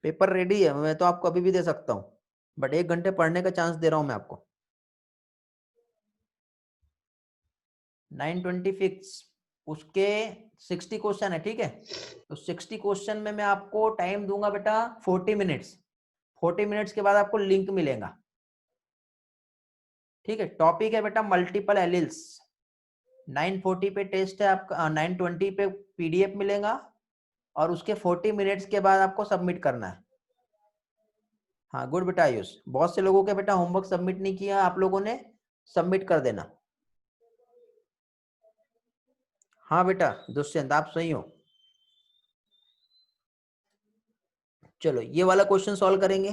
पेपर रेडी है, मैं तो आपको अभी भी दे सकता हूँ, बट 1 घंटे पढ़ने का चांस दे रहा हूं मैं आपको। 9:20 फिक्स। उसके 60 क्वेश्चन है, ठीक है। तो 60 क्वेश्चन में मैं आपको टाइम दूंगा बेटा 40 मिनट्स। 40 मिनट्स के बाद आपको लिंक मिलेगा। ठीक है। टॉपिक है बेटा मल्टीपल एलिल्स। 9:40 पे टेस्ट है आपका, 9:20 पे पीडीएफ मिलेगा, और उसके 40 मिनट्स के बाद आपको सबमिट करना है। हाँ, गुड बेटा आयुष। बहुत से लोगों के बेटा होमवर्क सबमिट नहीं किया, आप लोगों ने सबमिट कर देना। हाँ बेटा दुष्यंत, आप सही हो। चलो ये वाला क्वेश्चन सॉल्व करेंगे।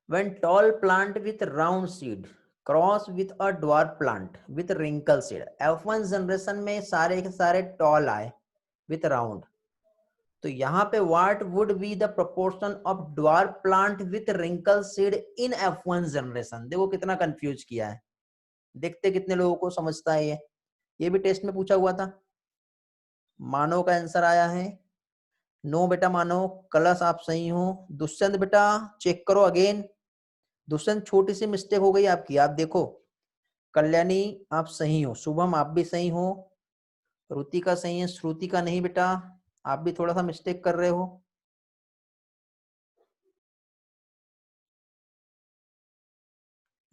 When tall plant with round seed cross with a dwarf plant with wrinkle seed, F1 generation में सारे के सारे tall आए with round, तो यहाँ पे what would be the proportion of dwarf plant with wrinkle seed in F1 generation? देखो कितना कंफ्यूज किया है, देखते कितने लोगों को समझता है ये भी टेस्ट में पूछा हुआ था। मानव का आंसर आया है नो बेटा। मानव कलश आप सही हो। दुष्यंत बेटा चेक करो अगेन। दुष्यंत छोटी सी मिस्टेक हो गई आपकी, आप देखो। कल्याणी आप सही हो। शुभम आप भी सही हो। रुतिका सही है, श्रुतिका नहीं बेटा, आप भी थोड़ा सा मिस्टेक कर रहे हो।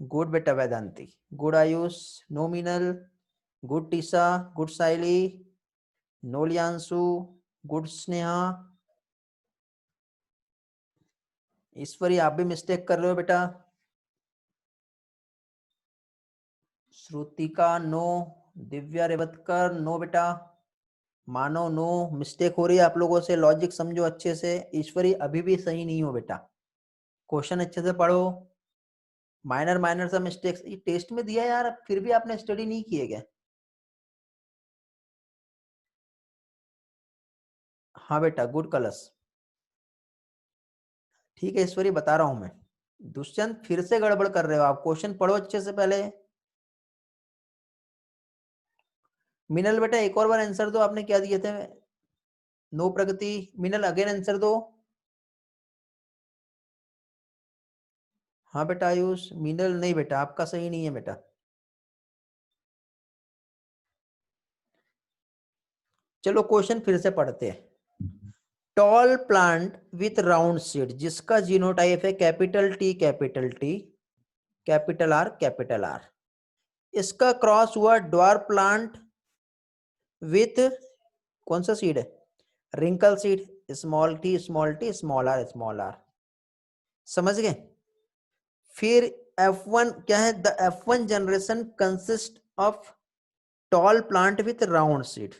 गुड बेटा वेदांती, गुड आयुष, नोमिनल, गुड टीसा, गुड साइली, नोलियांशु, गुड स्नेहा। ईश्वरी आप भी मिस्टेक कर रहे हो बेटा। श्रुतिका नो, दिव्या रेवतकर नो बेटा, मानो नो मिस्टेक हो रही है आप लोगों से, लॉजिक समझो अच्छे से। ईश्वरी अभी भी सही नहीं हो बेटा, क्वेश्चन अच्छे से पढ़ो। माइनर माइनर सा मिस्टेक्स ये टेस्ट में दिया यार, फिर भी आपने स्टडी नहीं किए क्या? हाँ बेटा, गुड कलर्स। ठीक है ईश्वरी, बता रहा हूं मैं। दुष्यंत फिर से गड़बड़ कर रहे हो आप, क्वेश्चन पढ़ो अच्छे से पहले। मिनल बेटा एक और बार आंसर दो, आपने क्या दिए थे? नो प्रगति। मिनल अगेन आंसर दो। हाँ बेटा आयुष। मिनल नहीं बेटा, आपका सही नहीं है बेटा। चलो क्वेश्चन फिर से पढ़ते हैं। Tall plant with round seed जिसका जीनोटाइप है capital T capital T capital R capital R, इसका क्रॉस हुआ ड्वार्फ प्लांट विथ कौन सा सीड है? Wrinkle seed, small T small R. समझ गए? फिर F1 क्या है? The F1 generation consist of tall plant with round seed.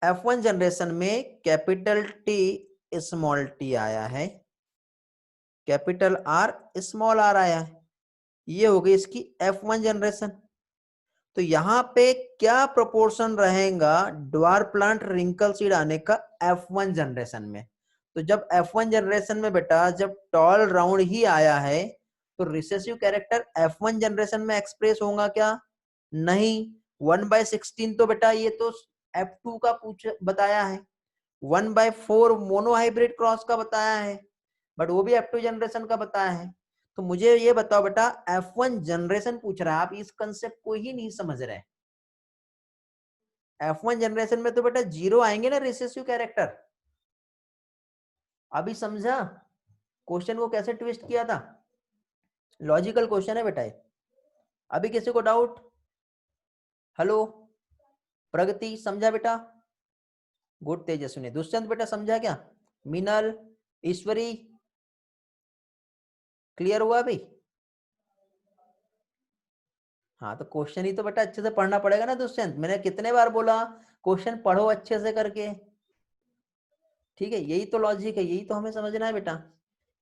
F1 generation में कैपिटल टी स्मॉल टी आया है, कैपिटल आर स्मॉल आर आया है। ये हो गई इसकी F1 जनरेशन। तो यहाँ पे क्या प्रोपोर्शन रहेगा ड्वार्फ प्लांट रिंकल सीड आने का F1 जनरेशन में? तो जब F1 जनरेशन में बेटा जब टॉल राउंड ही आया है तो रिसेसिव कैरेक्टर F1 जनरेशन में एक्सप्रेस होगा क्या? नहीं। 1/16 तो बेटा ये तो F2 का पूछ बताया है, 1/4 मोनो हाइब्रिड क्रॉस का बताया है, बट वो भी F2 जनरेशन का बताया है। तो मुझे ये बताओ बेटा, F1 जनरेशन पूछ रहा है, आप इस कंसेप्ट को ही नहीं समझ रहे। F1 जनरेशन में तो बेटा जीरो आएंगे ना रिसेसिव कैरेक्टर। अभी समझा क्वेश्चन को कैसे ट्विस्ट किया था? लॉजिकल क्वेश्चन है बेटा ये। अभी किसी को डाउट? हेलो प्रगति, समझा बेटा? गुड तेजस्विनी। दुष्यंत बेटा समझा क्या? मीनल, ईश्वरी, क्लियर हुआ अभी? हाँ तो क्वेश्चन ही तो बेटा अच्छे से पढ़ना पड़ेगा ना दुष्यंत, मैंने कितने बार बोला क्वेश्चन पढ़ो अच्छे से करके। ठीक है, यही तो लॉजिक है, यही तो हमें समझना है बेटा।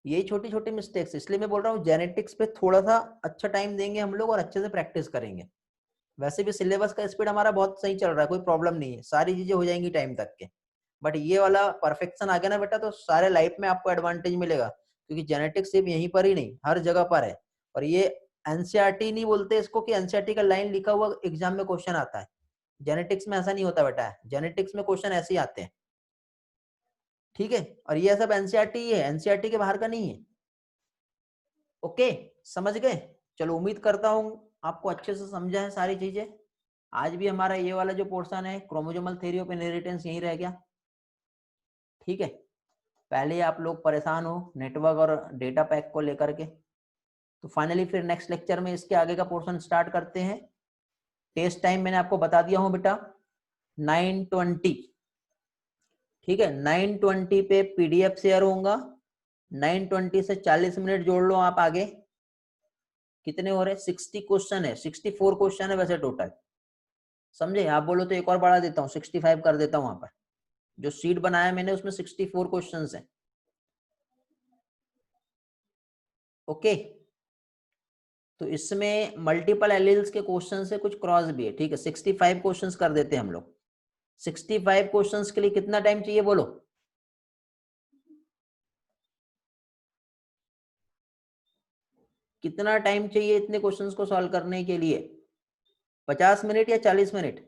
यही छोटी छोटी मिस्टेक्स, इसलिए मैं बोल रहा हूँ जेनेटिक्स पे थोड़ा सा अच्छा टाइम देंगे हम लोग और अच्छे से प्रैक्टिस करेंगे। वैसे भी सिलेबस का स्पीड हमारा बहुत सही चल रहा है, कोई प्रॉब्लम नहीं है, सारी चीजें हो जाएंगी टाइम तक के। बट ये वाला परफेक्शन आ गया ना बेटा तो सारे लाइफ में आपको एडवांटेज मिलेगा, क्योंकि जेनेटिक्स सिर्फ यहीं पर ही नहीं हर जगह पर है। और ये एनसीईआरटी नहीं बोलते इसको कि एनसीईआरटी का लाइन लिखा हुआ एग्जाम में क्वेश्चन आता है। जेनेटिक्स में ऐसा नहीं होता बेटा, जेनेटिक्स में क्वेश्चन ऐसे ही आते हैं। ठीक है, और ये सब एनसीईआरटी ही है, एनसीईआरटी के बाहर का नहीं है। ओके, समझ गए? चलो उम्मीद करता हूँ आपको अच्छे से समझा है सारी चीजें। आज भी हमारा ये वाला जो पोर्शन है क्रोमोसोमल थ्योरी ऑफ इनहेरिटेंस यही रह गया। ठीक है, पहले आप लोग परेशान हो नेटवर्क और डेटा पैक को लेकर के, तो फाइनली फिर नेक्स्ट लेक्चर में इसके आगे का पोर्शन स्टार्ट करते हैं। टेस्ट टाइम मैंने आपको बता दिया हूँ बेटा 9:20। ठीक है, 9:20 पे पीडीएफ शेयर होगा। 9:20 से 40 मिनट जोड़ लो आप आगे। कितने हो रहे? 60 क्वेश्चन है, 64 क्वेश्चन है वैसे टोटल। समझे? आप बोलो तो एक और बढ़ा देता हूँ, 65 कर देता हूँ। वहां पर जो सीट बनाया मैंने उसमें 64 क्वेश्चन है। ओके, तो इसमें मल्टीपल एलिल्स के क्वेश्चन से कुछ क्रॉस भी है। ठीक है, 65 क्वेश्चंस कर देते हैं हम लोग। 65 क्वेश्चंस के लिए कितना टाइम चाहिए बोलो? कितना टाइम चाहिए इतने क्वेश्चंस को सॉल्व करने के लिए? 50 मिनट या 40 मिनट?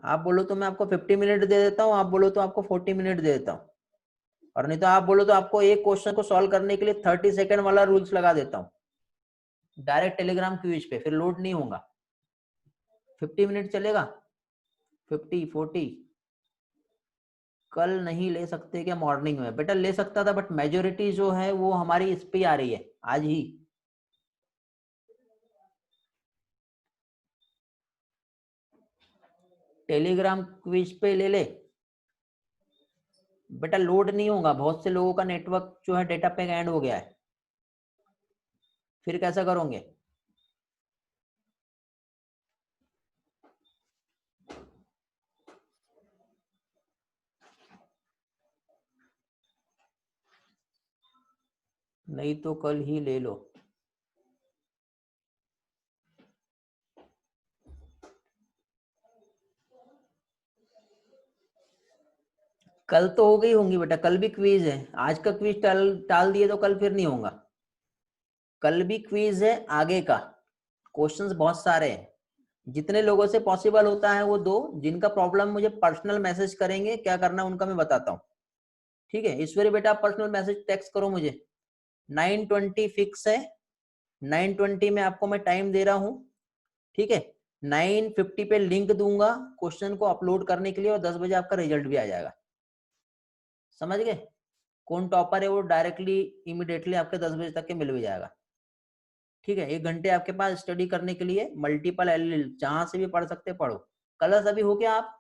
आप बोलो तो मैं आपको 50 मिनट दे देता हूँ, आप बोलो तो आपको 40 मिनट दे देता हूँ, और नहीं तो आप बोलो तो आपको एक क्वेश्चन को सॉल्व करने के लिए 30 सेकंड वाला रूल्स लगा देता हूँ डायरेक्ट टेलीग्राम क्विज पे, फिर लोड नहीं होगा। 50 मिनट चलेगा? 50, 40? कल नहीं ले सकते क्या? मॉर्निंग में बेटा ले सकता था, बट मेजोरिटी जो है वो हमारी इस पे आ रही है आज ही। टेलीग्राम क्विज पे ले ले बेटा, लोड नहीं होगा, बहुत से लोगों का नेटवर्क जो है डेटा पैक एंड हो गया है, फिर कैसा करोगे? नहीं तो कल ही ले लो। कल तो हो गई होंगी बेटा, कल भी क्विज है। आज का क्विज टाल टाल दिए तो कल फिर नहीं होगा। कल भी क्विज है आगे का, क्वेश्चंस बहुत सारे हैं। जितने लोगों से पॉसिबल होता है वो दो, जिनका प्रॉब्लम मुझे पर्सनल मैसेज करेंगे, क्या करना है उनका मैं बताता हूँ। ठीक है ईश्वरी बेटा, आप पर्सनल मैसेज टेक्स्ट करो मुझे। 9:20 फिक्स है, 9:20 में आपको मैं टाइम दे रहा हूँ। ठीक है 9:50 पे लिंक दूंगा क्वेश्चन को अपलोड करने के लिए, और 10 बजे आपका रिजल्ट भी आ जाएगा। समझ गए? कौन टॉपर है वो डायरेक्टली इमीडिएटली आपके 10 बजे तक के मिल भी जाएगा। ठीक है 1 घंटे आपके पास स्टडी करने के लिए, मल्टीपल एल जहां से भी पढ़ सकते पढ़ो। कलर्स अभी हो क्या आप,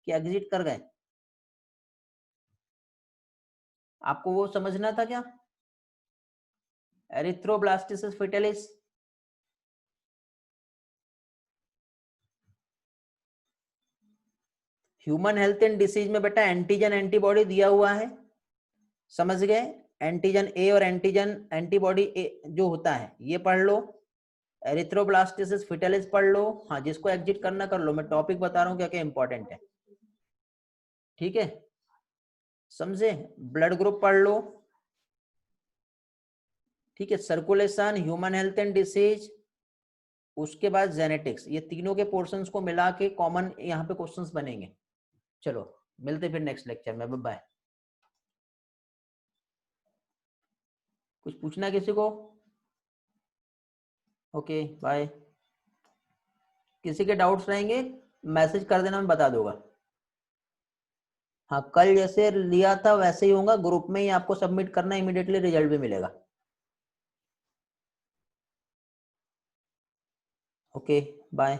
कि एग्जिट कर गए? आपको वो समझना था क्या, erythroblastosis fetalis? Human health and disease में बेटा एंटीजन एंटीबॉडी दिया हुआ है, समझ गए? एंटीजन ए और एंटीजन एंटीबॉडी ए जो होता है ये पढ़ लो। एरिथ्रोब्लास्टिसिस फेटालिस पढ़ लो। हाँ जिसको एग्जिट करना कर लो, मैं टॉपिक बता रहा हूँ क्या क्या इंपॉर्टेंट है। ठीक है समझे? ब्लड ग्रुप पढ़ लो। ठीक है circulation, human health and disease, उसके बाद जेनेटिक्स, ये तीनों के पोर्शंस को मिला के कॉमन यहाँ पे क्वेश्चंस बनेंगे। चलो मिलते फिर नेक्स्ट लेक्चर में, बाय। कुछ पूछना किसी को? Okay bye. किसी के डाउट्स रहेंगे मैसेज कर देना, मैं बता दूंगा। हाँ कल जैसे लिया था वैसे ही होगा, ग्रुप में ही आपको सबमिट करना, इमीडिएटली रिजल्ट भी मिलेगा। Okay bye.